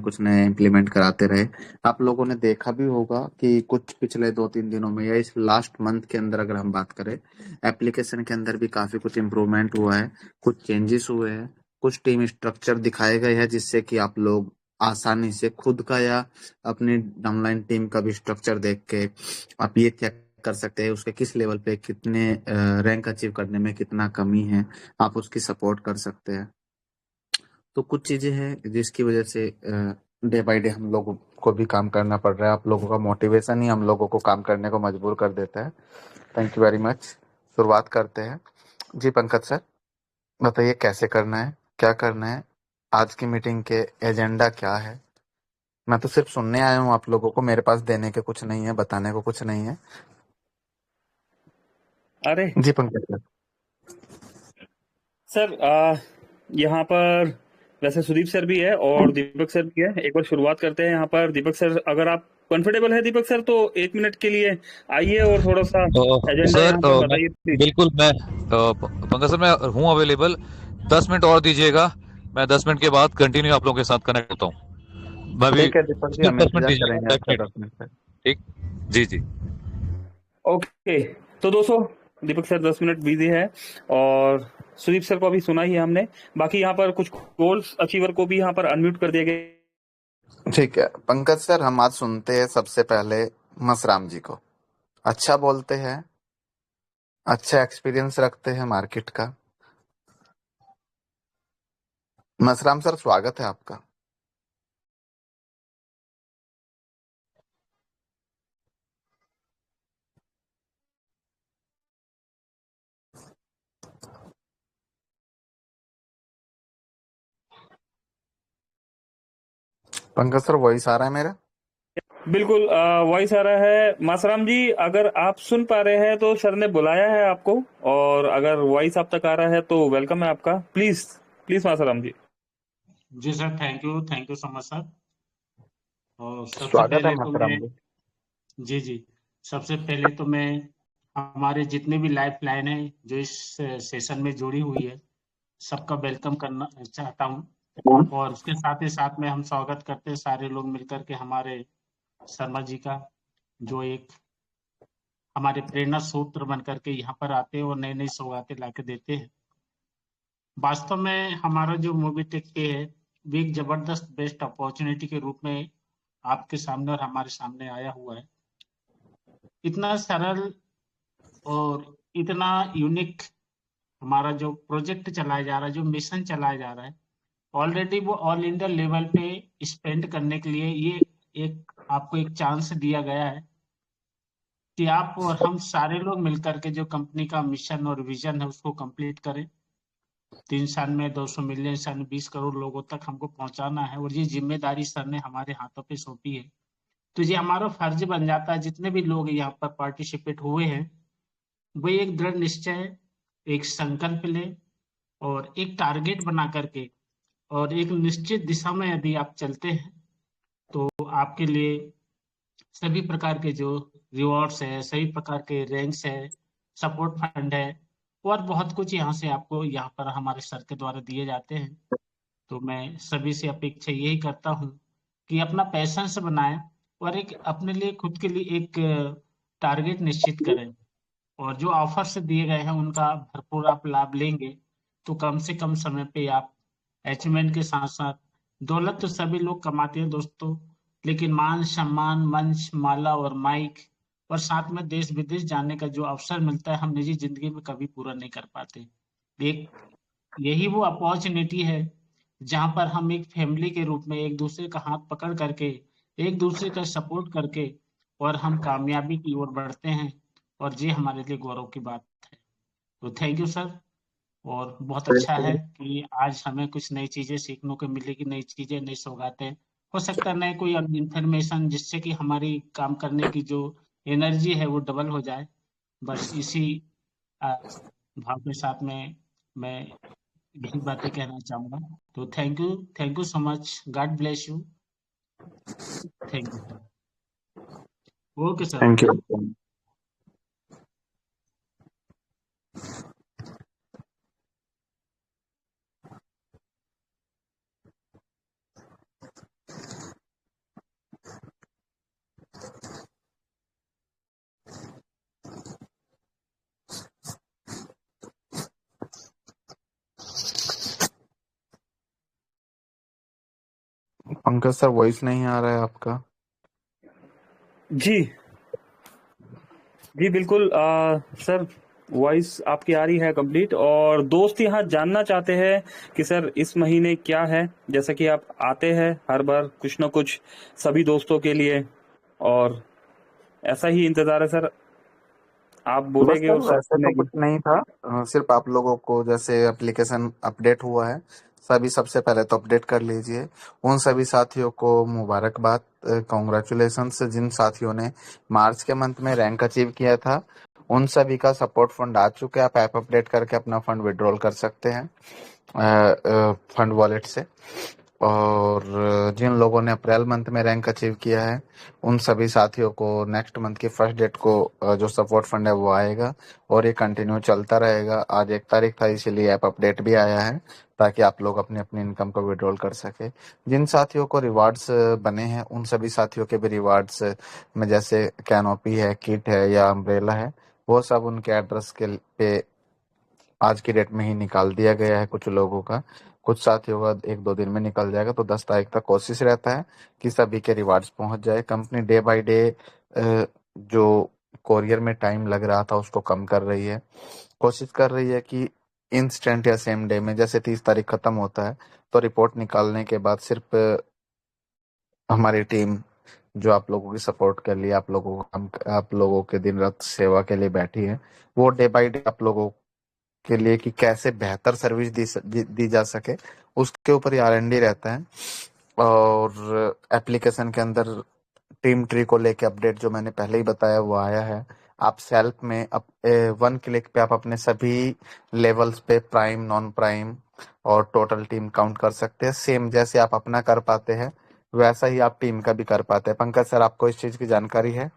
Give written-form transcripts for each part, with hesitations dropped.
कुछ नया इम्प्लीमेंट कराते रहे। आप लोगों ने देखा भी होगा कि कुछ पिछले 2-3 दिनों में या इस लास्ट मंथ के अंदर अगर हम बात करें, एप्लीकेशन के अंदर भी काफी कुछ इम्प्रूवमेंट हुआ है, कुछ चेंजेस हुए हैं, कुछ टीम स्ट्रक्चर दिखाए गए हैं जिससे कि आप लोग आसानी से खुद का या अपनी डाउनलाइन टीम का भी स्ट्रक्चर देख के आप ये चेक कर सकते हैं उसके किस लेवल पे कितने रैंक अचीव करने में कितना कमी है, आप उसकी सपोर्ट कर सकते हैं। तो कुछ चीजें हैं जिसकी वजह से डे बाय डे हम लोगों को भी काम करना पड़ रहा है। आप लोगों का मोटिवेशन ही हम लोगों को काम करने को मजबूर कर देता है। Thank you very much. शुरुआत करते हैं। जी पंकज सर, बताइए कैसे करना है, क्या करना है, आज की मीटिंग के एजेंडा क्या है। मैं तो सिर्फ सुनने आया हूँ आप लोगों को, मेरे पास देने के कुछ नहीं है, बताने को कुछ नहीं है। अरे जी पंकज सर। सर, यहाँ पर वैसे सुदीप सर भी है और दीपक सर भी है। एक बार शुरुआत करते हैं यहाँ पर। दीपक सर, अगर आप कंफर्टेबल है दीपक सर, तो 1 मिनट के लिए आइए और थोड़ा सा एजेंडा सर, यहाँ पर मैं बताइए प्लीज। बिल्कुल मैं पंकज सर, मैं हूँ अवेलेबल। 10 मिनट और दीजिएगा। मैं 10 मिनट के बाद कंटिन्यू आप लोगों के साथ कनेक्ट होता हूँ। मैं भी ठीक है दीपक जी, सिर्फ हम 10 मिनट इंतजार दीजिएगा, करेंगे आपका 10 मिनट। 10 मिनट तक। ठीक। जी जी। ओके, तो दोस्तों, दीपक सर 10 मिनट बिजी है और सुदीप सर को अभी सुना ही है हमने। बाकी यहाँ पर कुछ गोल्स अचीवर को भी यहाँ पर अनम्यूट कर दिया गया। ठीक है पंकज सर, हम आज सुनते हैं सबसे पहले मसराम जी को। अच्छा बोलते हैं, अच्छा एक्सपीरियंस रखते हैं मार्केट का। मसराम सर, स्वागत है आपका। पंकज सर, वॉइस आ रहा है मेरा? बिल्कुल, वॉइस आ रहा है। मासराम जी, अगर आप सुन पा रहे हैं तो सर ने बुलाया है आपको, और अगर वॉइस आप तक आ रहा है तो वेलकम है आपका। Please please Masaram ji. जी sir, thank you so much sir. और सबसे स्वागत है पहले तो मसराम मैं, जी। जी जी, सबसे पहले तो मैं हमारे जितने भी लाइफ लाइन है जो इस सेशन में जुड़ी हुई है, सबका वेलकम करना चाहता हूँ। और उसके साथ ही साथ में हम स्वागत करते हैं सारे लोग मिलकर के हमारे शर्मा जी का, जो एक हमारे प्रेरणा सूत्र बन करके यहाँ पर आते हैं और नई नई सौगातें ला के देते हैं। वास्तव में हमारा जो मूवी टेक पे है, वो एक जबरदस्त बेस्ट अपॉर्चुनिटी के रूप में आपके सामने और हमारे सामने आया हुआ है। इतना सरल और इतना यूनिक हमारा जो प्रोजेक्ट चलाया जा रहा है, जो मिशन चलाया जा रहा है, ऑलरेडी वो ऑल इंडिया लेवल पे स्पेंड करने के लिए ये एक आपको एक चांस दिया गया है कि आप और हम सारे लोग मिलकर के जो कंपनी का मिशन और विजन है उसको कंप्लीट करें। 3 साल में 200 मिलियन, साल में 20 करोड़ लोगों तक हमको पहुंचाना है, और ये जिम्मेदारी सर ने हमारे हाथों पे सौंपी है। तो ये हमारा फर्ज बन जाता है, जितने भी लोग यहाँ पर पार्टिसिपेट हुए हैं, वो एक दृढ़ निश्चय, एक संकल्प ले और एक टारगेट बना करके और एक निश्चित दिशा में यदि आप चलते हैं, तो आपके लिए सभी प्रकार के जो रिवॉर्ड्स है, सभी प्रकार के रैंक्स है, सपोर्ट फंड है, और बहुत कुछ यहाँ से आपको यहाँ पर हमारे सर के द्वारा दिए जाते हैं। तो मैं सभी से अपेक्षा यही करता हूँ कि अपना पैशन से बनाएं और एक अपने लिए खुद के लिए एक टारगेट निश्चित करें, और जो ऑफर से दिए गए हैं उनका भरपूर आप लाभ लेंगे, तो कम से कम समय पे आप अचीवमेंट के साथ साथ, दौलत तो सभी लोग कमाते हैं दोस्तों, लेकिन मान सम्मान, मंच, माला और माइक, और साथ में देश विदेश जाने का जो अवसर मिलता है, हम निजी जिंदगी में कभी पूरा नहीं कर पाते। एक यही वो अपॉर्चुनिटी है जहां पर हम एक फैमिली के रूप में एक दूसरे का हाथ पकड़ करके, एक दूसरे का सपोर्ट करके, और हम कामयाबी की ओर बढ़ते हैं, और ये हमारे लिए गौरव की बात है। तो थैंक यू सर। और बहुत अच्छा है कि आज हमें कुछ नई चीजें सीखने को मिलेगी, नई चीजें, नई सौगातें, हो सकता है नए कोई इंफॉर्मेशन जिससे कि हमारी काम करने की जो एनर्जी है वो डबल हो जाए। बस इसी आ, भाव के साथ में मैं यही बातें कहना चाहूंगा। तो thank you so much, God bless you. Thank you sir. Okay sir, thank okay. You. Pankaj sir voice नहीं आ रहा है आपका। जी जी बिल्कुल सर, वॉइस आपकी आ रही है कंप्लीट। और दोस्त यहाँ जानना चाहते हैं कि सर इस महीने क्या है, जैसा कि आप आते हैं हर बार कुछ ना कुछ सभी दोस्तों के लिए, और ऐसा ही इंतजार है सर, आप बस बोलेंगे सर और सब वैसे तो सुनेंगे। कुछ नहीं था। सिर्फ आप लोगों को जैसे एप्लीकेशन अपडेट हुआ है, सभी सबसे पहले तो अपडेट कर लीजिए। उन सभी साथियों को मुबारकबाद, कॉन्ग्रेचुलेशंस। जिन साथियों ने मार्च के मंथ में रैंक अचीव किया था, उन सभी का सपोर्ट फंड आ चुके हैं। आप ऐप अपडेट करके अपना फंड विड्रॉल कर सकते हैं फंड वॉलेट से। और जिन लोगों ने अप्रैल मंथ में रैंक अचीव किया है, उन सभी साथियों को नेक्स्ट मंथ की फर्स्ट डेट को जो सपोर्ट फंड है वो आएगा, और ये कंटिन्यू चलता रहेगा। आज 1 तारीख था, इसीलिए ऐप अपडेट भी आया है, ताकि आप लोग अपनी अपनी इनकम को विड्रॉल कर सके। जिन साथियों को रिवार्ड्स बने हैं, उन सभी साथियों के भी रिवार्ड्स में जैसे कैनोपी है, किट है या अम्ब्रेला है, वो सब उनके एड्रेस के पे आज की डेट में ही निकाल दिया गया है। कुछ लोगों का, कुछ साथियों का 1-2 दिन में निकल जाएगा। तो 10 तारीख तक कोशिश रहता है कि सभी के रिवार्ड्स पहुंच जाए। कंपनी डे बाय डे जो कोरियर में टाइम लग रहा था उसको कम कर रही है। कोशिश कर रही है कि इंस्टेंट या सेम डे में, जैसे 30 तारीख खत्म होता है तो रिपोर्ट निकालने के बाद सिर्फ हमारी टीम जो आप लोगों की सपोर्ट के लिए, आप लोगों के दिन रात सेवा के लिए बैठी है, वो डे बाय डे आप लोगों के लिए कि कैसे बेहतर सर्विस दी जा सके, उसके ऊपर ही R&D रहता है। और एप्लीकेशन के अंदर टीम ट्री को लेके अपडेट जो मैंने पहले ही बताया वो आया है। आप सेल्फ में 1 क्लिक पे आप अपने सभी लेवल्स पे प्राइम, नॉन प्राइम और टोटल टीम काउंट कर सकते हैं। सेम जैसे आप अपना कर पाते हैं, वैसा ही आप टीम का भी कर पाते हैं। पंकज सर, आपको इस चीज की जानकारी है?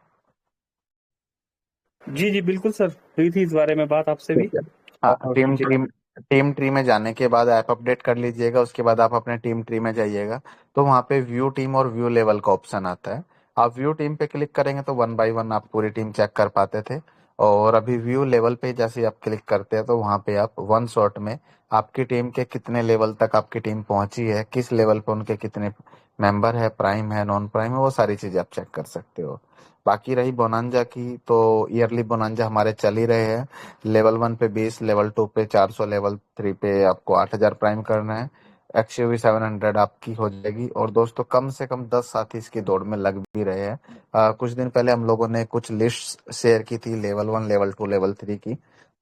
जी जी बिल्कुल सर, हुई थी इस बारे में बात आपसे भी। ठीक है। हाँ, मुझे टीम ट्री में जाने के बाद ऐप अपडेट कर लीजिएगा। उसके बाद आप अपने टीम ट्री में जाइएगा, तो वहाँ पे व्यू टीम और व्यू लेवल का ऑप्शन आता है। आप व्यू टीम पे क्लिक करेंगे तो 1 बाय 1 आप पूरी टीम चेक कर पाते थे। और अभी व्यू लेवल पे जैसे ही आप क्लिक करते हैं तो वहाँ पे आप वन शॉट में आपकी टीम के कितने लेवल तक आपकी टीम पहुंची है, किस लेवल पे उनके कितने मेंबर है, प्राइम है, नॉन प्राइम है, वो सारी चीजें आप चेक कर सकते हो। बाकी रही बोनांजा की, तो ईयरली बोनांजा हमारे चल ही रहे हैं। लेवल 1 पे 20, लेवल 2 पे 400, लेवल 3 पे आपको 8,000 प्राइम करना है। XUV 700 आपकी हो जाएगी। और दोस्तों, कम से कम 10 साथी इसकी दौड़ में लग भी रहे हैं। कुछ दिन पहले हम लोगों ने कुछ लिस्ट शेयर की थी लेवल 1, लेवल 2, लेवल 3 की,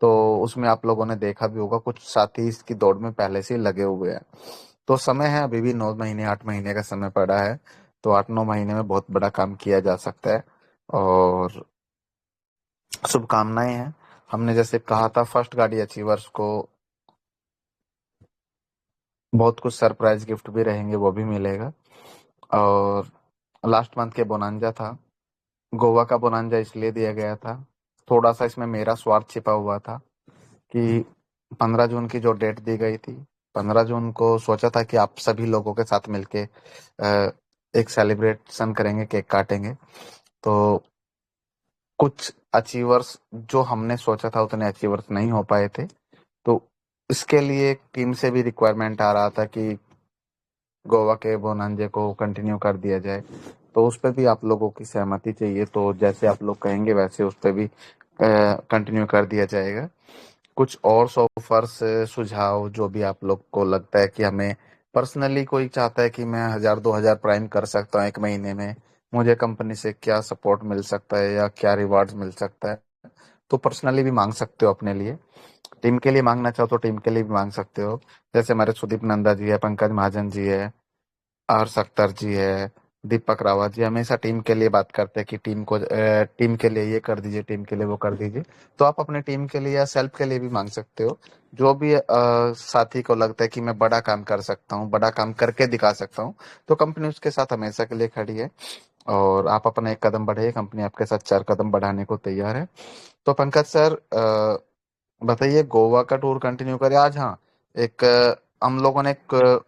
तो उसमें आप लोगों ने देखा भी होगा कुछ साथी इसकी दौड़ में पहले से ही लगे हुए हैं। तो समय है, अभी भी 9 महीने 8 महीने का समय पड़ा है। तो 8-9 महीने में बहुत बड़ा काम किया जा सकता है। और शुभकामनाएं हैं। हमने जैसे कहा था, फर्स्ट गाड़ी अचीवर्स को बहुत कुछ सरप्राइज गिफ्ट भी रहेंगे, वो भी मिलेगा। और लास्ट मंथ के बोनांजा था, गोवा का बोनांजा इसलिए दिया गया था, थोड़ा सा इसमें मेरा स्वार्थ छिपा हुआ था कि 15 जून की जो डेट दी गई थी, 15 जून को सोचा था कि आप सभी लोगों के साथ मिलके एक सेलिब्रेशन करेंगे, केक काटेंगे। तो कुछ अचीवर्स जो हमने सोचा था उतने अचीवर्स नहीं हो पाए थे, तो इसके लिए टीम से भी रिक्वायरमेंट आ रहा था कि गोवा के बोनांजे को कंटिन्यू कर दिया जाए। तो उस पर भी आप लोगों की सहमति चाहिए, तो जैसे आप लोग कहेंगे वैसे उस पर भी कंटिन्यू कर दिया जाएगा। कुछ और ऑफर्स, सुझाव जो भी आप लोग को लगता है कि हमें पर्सनली, कोई चाहता है कि मैं 1,000-2,000 प्राइम कर सकता हूँ 1 महीने में, मुझे कंपनी से क्या सपोर्ट मिल सकता है या क्या रिवार्ड्स मिल सकता है, तो पर्सनली भी मांग सकते हो अपने लिए। टीम के लिए मांगना चाहो तो टीम के लिए भी मांग सकते हो। जैसे हमारे सुदीप नंदा जी है, पंकज महाजन जी है, हर्ष अख्तर जी है, दीपक रावत जी हमेशा टीम के लिए बात करते हैं कि टीम के लिए ये कर दीजिए, टीम के लिए वो कर दीजिए। तो आप अपने टीम के लिए या सेल्फ के लिए भी मांग सकते हो। जो भी साथी को लगता है कि मैं बड़ा काम कर सकता हूँ, बड़ा काम करके दिखा सकता हूँ, तो कंपनी उसके साथ हमेशा के लिए खड़ी है। और आप अपना एक कदम बढ़ाइए, कंपनी आपके साथ 4 कदम बढ़ाने को तैयार है। तो पंकज सर, बताइए, गोवा का टूर कंटिन्यू करें आज? हाँ, एक हम लोगों ने एक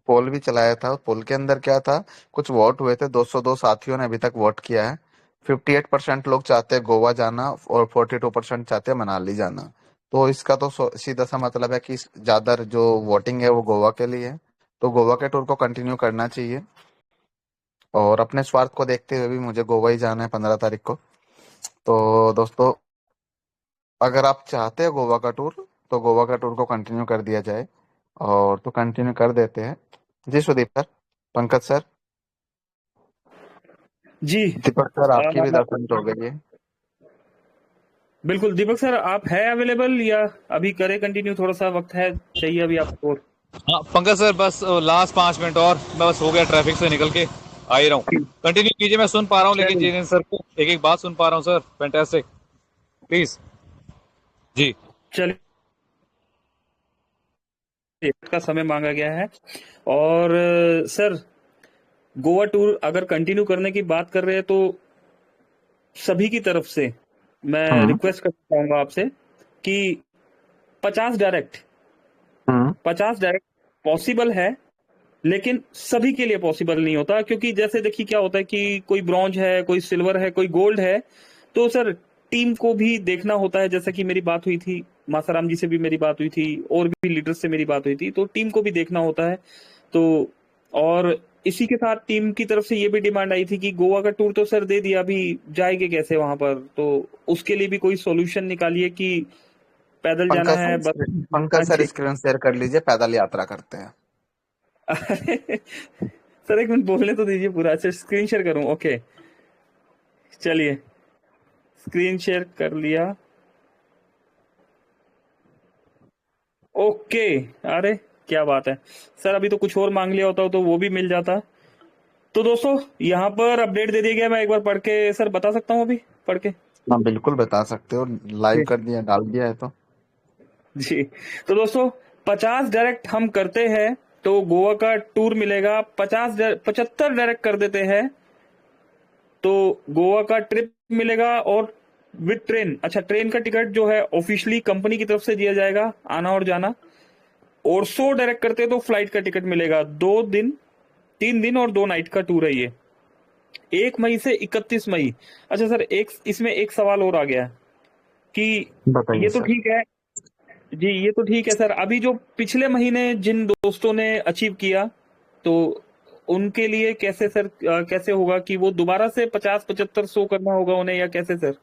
पोल भी चलाया था। पोल के अंदर क्या था, कुछ वोट हुए थे, 202 साथियों ने अभी तक वोट किया है। 58% लोग चाहते हैं गोवा जाना और 42% चाहते हैं मनाली जाना। तो इसका तो सीधा सा मतलब है कि ज्यादा जो वोटिंग है वो गोवा के लिए है। तो गोवा के टूर को कंटिन्यू करना चाहिए। और अपने स्वार्थ को देखते हुए भी मुझे गोवा ही जाना है 15 तारीख को। तो दोस्तों, अगर आप चाहते हैं गोवा का टूर, तो गोवा का टूर को कंटिन्यू कर दिया जाए। और तो कंटिन्यू कर देते हैं। जी सुदीप सर, पंकज सर, जी। दीपक सर, आपकी भी अ, 10 मिनट हो गई है। बिल्कुल दीपक सर, आप है अवेलेबल या अभी करें कंटिन्यू? थोड़ा सा वक्त है, चाहिए अभी आपको? हाँ पंकज सर, बस लास्ट 5 मिनट और, मैं बस हो गया ट्रैफिक से निकल के आ ही रहा हूँ। कंटिन्यू कीजिए, मैं सुन पा रहा हूँ लेकिन चलिए जिन सर को एक एक बात सुन पा रहा हूँ सर। Fantastic, please. जी। चलिए, का समय मांगा गया है। और सर, गोवा टूर अगर कंटिन्यू करने की बात कर रहे हैं तो सभी की तरफ से मैं हम्म। रिक्वेस्ट करना चाहूंगा आपसे कि 50 डायरेक्ट, हम्म। 50 डायरेक्ट पॉसिबल है, लेकिन सभी के लिए पॉसिबल नहीं होता। क्योंकि जैसे देखिए क्या होता है कि कोई ब्रॉन्ज है, कोई सिल्वर है, कोई गोल्ड है, तो सर टीम को भी देखना होता है। जैसा कि मेरी बात हुई थी, मासाराम जी से भी मेरी बात हुई थी, और भी लीडर्स से मेरी बात हुई थी, तो टीम को भी देखना होता है। तो और इसी के साथ टीम की तरफ से ये भी डिमांड आई थी कि गोवा का टूर तो सर दे दिया, अभी जाएंगे कैसे वहां पर? तो उसके लिए भी कोई सॉल्यूशन निकालिए कि पैदल जाना पंकज है, बस। सर, हाँ पंकज सर जी। स्क्रीन शेयर कर लीजिए, पैदल यात्रा करते हैं। अरे सर, एक मिनट बोलने तो दीजिए पूरा। अच्छा, स्क्रीन शेयर करूं? ओके, चलिए, स्क्रीन शेयर कर लिया। ओके। अरे क्या बात है सर, अभी तो कुछ और मांग लिया होता तो वो भी मिल जाता। तो दोस्तों, यहाँ पर अपडेट दे दिया गया, मैं एक बार पढ़ के सर बता सकता हूँ अभी, पढ़ के? हाँ बिल्कुल बता सकते हो, लाइव जी। कर दिया, डाल दिया है तो। जी। तो दोस्तों, 50 डायरेक्ट हम करते हैं तो गोवा का टूर मिलेगा। 75 डायरेक्ट कर देते हैं तो गोवा का ट्रिप मिलेगा, और विद ट्रेन। अच्छा, ट्रेन का टिकट जो है ऑफिशियली कंपनी की तरफ से दिया जाएगा, आना और जाना। और 100 डायरेक्ट करते हैं तो फ्लाइट का टिकट मिलेगा। 2 दिन, 3 दिन और 2 नाइट का टूर है ये, 1 मई से 31 मई। अच्छा सर, एक इसमें एक सवाल और आ गया कि बताइए ये तो सर। ठीक है जी, ये तो ठीक है सर। अभी जो पिछले महीने जिन दोस्तों ने अचीव किया, तो उनके लिए कैसे सर, कैसे होगा कि वो दोबारा से 50, 75, 100 करना होगा उन्हें, या कैसे सर?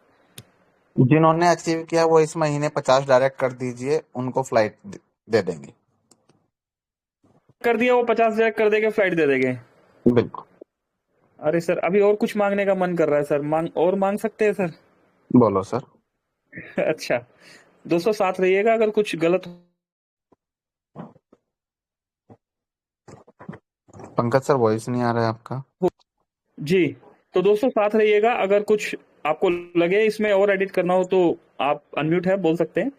जिन्होंने अचीव किया वो इस महीने 50 डायरेक्ट कर दीजिए, उनको फ्लाइट दे देंगे। कर दिया, वो 50 डायरेक्ट कर देंगे, फ्लाइट दे देंगे? बिल्कुल। अरे सर, अभी और कुछ मांगने का मन कर रहा है सर, मांग सकते हैं सर? बोलो सर। अच्छा, दोस्तों साथ रहिएगा, अगर कुछ गलत पंकज सर, वॉइस नहीं आ रहा है आपका। जी, तो दोस्तों साथ रहिएगा। अगर कुछ आपको लगे इसमें और एडिट करना हो तो आप अनम्यूट है, बोल सकते हैं।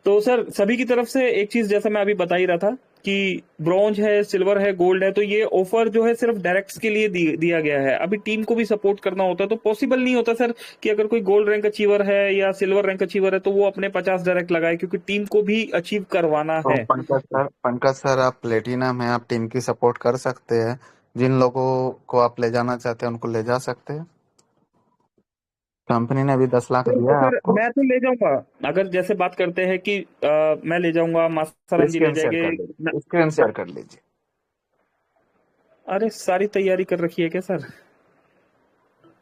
तो सर, सभी की तरफ से एक चीज जैसा मैं अभी बता ही रहा था कि ब्रॉन्ज है, सिल्वर है, गोल्ड है, तो ये ऑफर जो है सिर्फ डायरेक्ट्स के लिए दिया गया है। अभी टीम को भी सपोर्ट करना होता है, तो पॉसिबल नहीं होता सर कि अगर कोई गोल्ड रैंक अचीवर है या सिल्वर रैंक अचीवर है तो वो अपने 50 डायरेक्ट लगाए, क्योंकि टीम को भी अचीव करवाना तो है। पंकज सर, पंकज सर, आप प्लेटिनम है, आप टीम की सपोर्ट कर सकते हैं। जिन लोगों को आप ले जाना चाहते हैं उनको ले जा सकते हैं। कंपनी ने भी 10 लाख तो दिया है सर, आपको। मैं तो ले जाऊंगा। अगर जैसे बात करते हैं कि मैं ले जाऊंगा, मासाराम जी ले स्क्रीन शेयर जाएंगे कर लीजिए, स्क्रीन शेयर कर लीजिए। अरे सारी तैयारी कर रखी है क्या सर?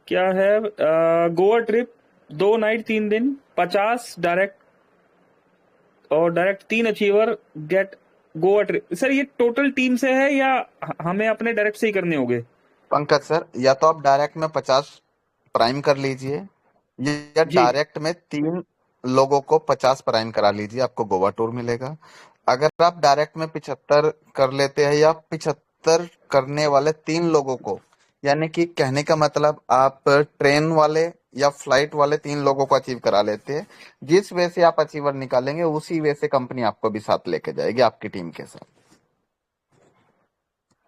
क्या है? गोवा ट्रिप, 2 नाइट 3 दिन, 50 डायरेक्ट, और direct 3 achiever get Goa trip. Sir, ये टोटल टीम से है या हमें अपने डायरेक्ट से ही करने होंगे? पंकज सर, या तो आप डायरेक्ट में 50 प्राइम कर लीजिए, या जी। डायरेक्ट में 3 लोगों को 50 प्राइम करा लीजिए, आपको गोवा टूर मिलेगा। अगर आप डायरेक्ट में 75 कर लेते हैं, या 75 करने वाले 3 लोगों को, यानी कि कहने का मतलब आप ट्रेन वाले या फ्लाइट वाले 3 लोगों को अचीव करा लेते हैं, जिस वे से आप अचीवर निकालेंगे उसी वे से कंपनी आपको भी साथ लेके जाएगी, आपकी टीम के साथ।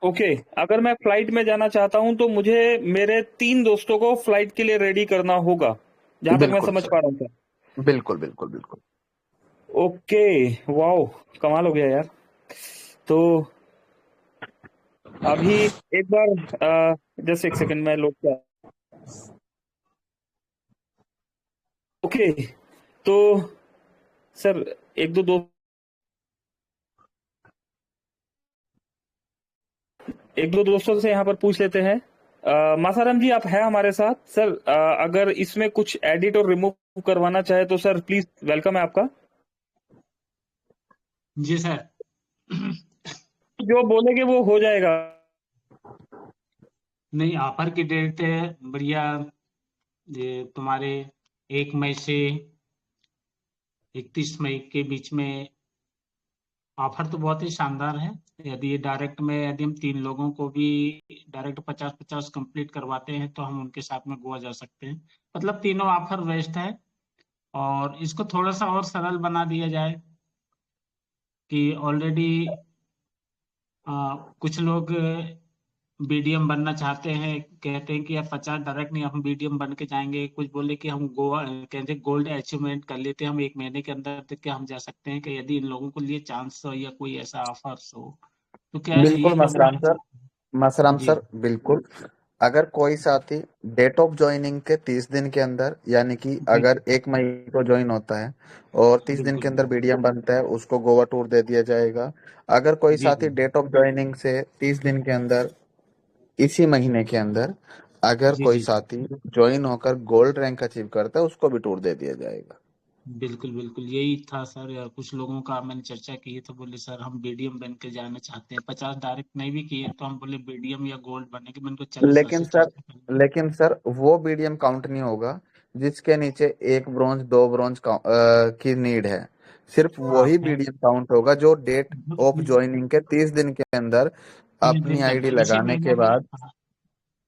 ओके, अगर मैं फ्लाइट में जाना चाहता हूं तो मुझे मेरे 3 दोस्तों को फ्लाइट के लिए रेडी करना होगा, जहां तक मैं बिल्कुल समझ सर, पा रहा हूँ सर। बिल्कुल बिल्कुल बिल्कुल। ओके। वाओ, कमाल हो गया यार। तो अभी एक बार जस्ट एक सेकंड में लोग क्या। ओके, तो सर, एक दो दोस्त एक दो दोस्तों से यहाँ पर पूछ लेते हैं। मासाराम जी, आप हैं हमारे साथ सर? अगर इसमें कुछ एडिट और रिमूव करवाना चाहे तो सर प्लीज, वेलकम है आपका। जी सर। जो बोलेगे वो हो जाएगा। नहीं, ऑफर की डेट बढ़िया, ये तुम्हारे 1 मई से 31 मई के बीच में ऑफर तो बहुत ही शानदार है। यदि ये डायरेक्ट में, यदि हम 3 लोगों को भी डायरेक्ट 50-50 कंप्लीट करवाते हैं तो हम उनके साथ में गोवा जा सकते हैं। मतलब तीनों ऑफर बेस्ट है। और इसको थोड़ा सा और सरल बना दिया जाए कि ऑलरेडी कुछ लोग बीडीएम बनना चाहते हैं, कहते हैं कि यार 50 डायरेक्ट नहीं, हम बीडीएम बन के जाएंगे। कुछ बोले कि हम गोवा, कहते हैं गोल्ड अचीवमेंट कर लेते हैं हम 1 महीने के अंदर, तक क्या हम जा सकते हैं? कि यदि इन लोगों को लिए चांस हो या कोई ऐसा ऑफर्स हो तो क्या ये बिल्कुल लोग मसराम सर, मसराम जी सर बिल्कुल। अगर कोई साथी डेट ऑफ ज्वाइनिंग के 30 दिन के अंदर, यानी कि जी अगर 1 मई को ज्वाइन होता है और 30 दिन के बिल्कुल अंदर बीडीएम बनता है, उसको गोवा टूर दे दिया जाएगा। अगर कोई जी साथी जी डेट ऑफ ज्वाइनिंग से 30 दिन के अंदर, इसी महीने के अंदर, अगर जी कोई जी साथी ज्वाइन होकर गोल्ड रैंक अचीव करता है, उसको भी टूर दे दिया जाएगा। बिल्कुल बिल्कुल यही था सर। या कुछ लोगों का मैंने चर्चा की तो बोले सर हम बीडीएम बन के जाना चाहते हैं। 50 डायरेक्ट नहीं भी किए तो हम बोले बीडीएम या गोल्ड बनने के। मैंने कहा चलो सर लेकिन से सर चर्चा करेंगे। लेकिन सर वो बीडीएम काउंट नहीं होगा जिसके नीचे एक ब्रॉन्ज, दो ब्रॉन्ज की नीड है। सिर्फ हाँ वही है। बीडीएम काउंट होगा जो डेट ऑफ इस ज्वाइनिंग के 30 दिन के अंदर 30 दिन अपनी के आईडी अंदर इसी लगाने महीने के में, बाद। हाँ,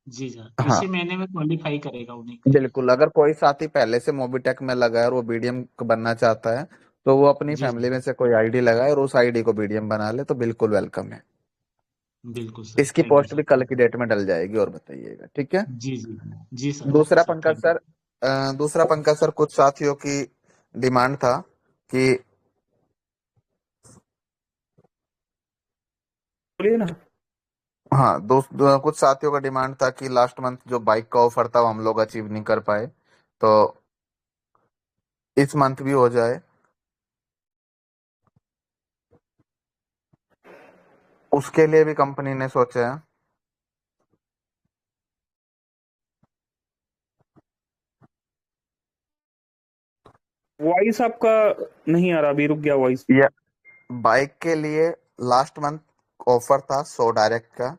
जी सर, हाँ इसी महीने में क्वालिफाई करेगा उन्हीं के लिए। बिल्कुल, अगर कोई साथी पहले से मोबिटेक में लगा है और वो बीडीएम बनना चाहता है, तो वो अपनी जी फैमिली जी में से कोई आईडी लगाए और उस आईडी को बीडीएम बना ले, तो बिल्कुल वेलकम है। बिल्कुल सर, इसकी थैंक यू पोस्ट भी सर। कल की डेट में डल जाएगी, और बताइएगा, ठीक है। जी जी जी सर, ओके दूसरा sir, Pankaj thank you. Sir, दूसरा पंकज सर, कुछ साथियों की डिमांड था कि, बोलिए ना। हाँ कुछ साथियों का डिमांड था कि लास्ट मंथ जो बाइक का ऑफर था वो हम लोग अचीव नहीं कर पाए, तो इस मंथ भी हो जाए, उसके लिए भी कंपनी ने सोचा है। वॉइस आपका नहीं आ रहा, अभी रुक गया वॉइस। या बाइक के लिए लास्ट मंथ ऑफर था 100 डायरेक्ट का,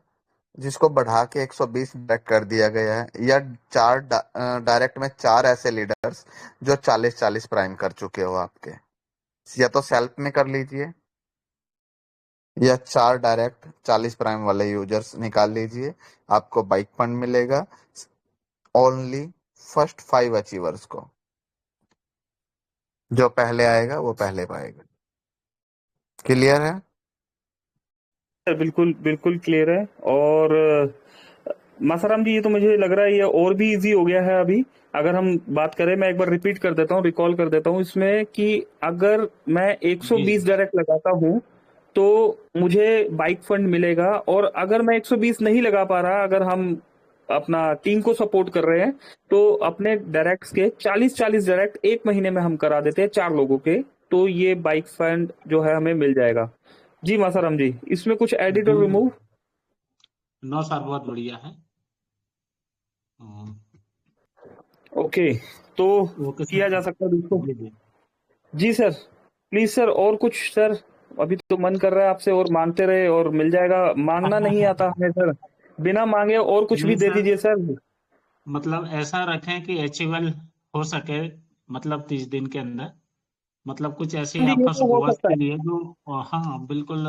जिसको बढ़ा के 120 डायरेक्ट कर दिया गया है। या चार डायरेक्ट में चार ऐसे लीडर्स जो 40-40 प्राइम कर चुके हो आपके, या तो सेल्फ में कर लीजिए, या चार डायरेक्ट 40 प्राइम वाले यूजर्स निकाल लीजिए, आपको बाइक फंड मिलेगा ओनली फर्स्ट 5 अचीवर्स को। जो पहले आएगा वो पहले पाएगा। क्लियर है? सर बिल्कुल बिल्कुल क्लियर है। और मासाराम जी, ये तो मुझे लग रहा है ये और भी इजी हो गया है अभी। अगर हम बात करें, मैं एक बार रिपीट कर देता हूँ, रिकॉल कर देता हूँ इसमें, कि अगर मैं जी 120 डायरेक्ट लगाता हूँ तो मुझे बाइक फंड मिलेगा। और अगर मैं 120 नहीं लगा पा रहा, अगर हम अपना टीम को सपोर्ट कर रहे हैं, तो अपने डायरेक्ट्स के 40-40 डायरेक्ट एक महीने में हम करा देते हैं 4 लोगों के, तो ये बाइक फंड जो है हमें मिल जाएगा। जी मासाराम जी, इसमें कुछ एडिट और बिल्कुल। रिमूव? नो सर, बहुत बढ़िया है। ओके, तो ओके किया जा सर। सकता है इसको। जी जी। जी सर, प्लीज सर, और कुछ सर? अभी तो मन कर रहा है आपसे और मांगते रहे, और मिल जाएगा। मांगना नहीं आता हमें सर, बिना मांगे और कुछ भी नहीं दे सर, दीजिए सर। मतलब ऐसा रखें कि अचीवेबल हो सके, मतलब 30 दिन के अंदर। मतलब कुछ ऐसे जी, ये ऑफर्स तो हो गोवा सकता के है। लिए जो हाँ बिल्कुल,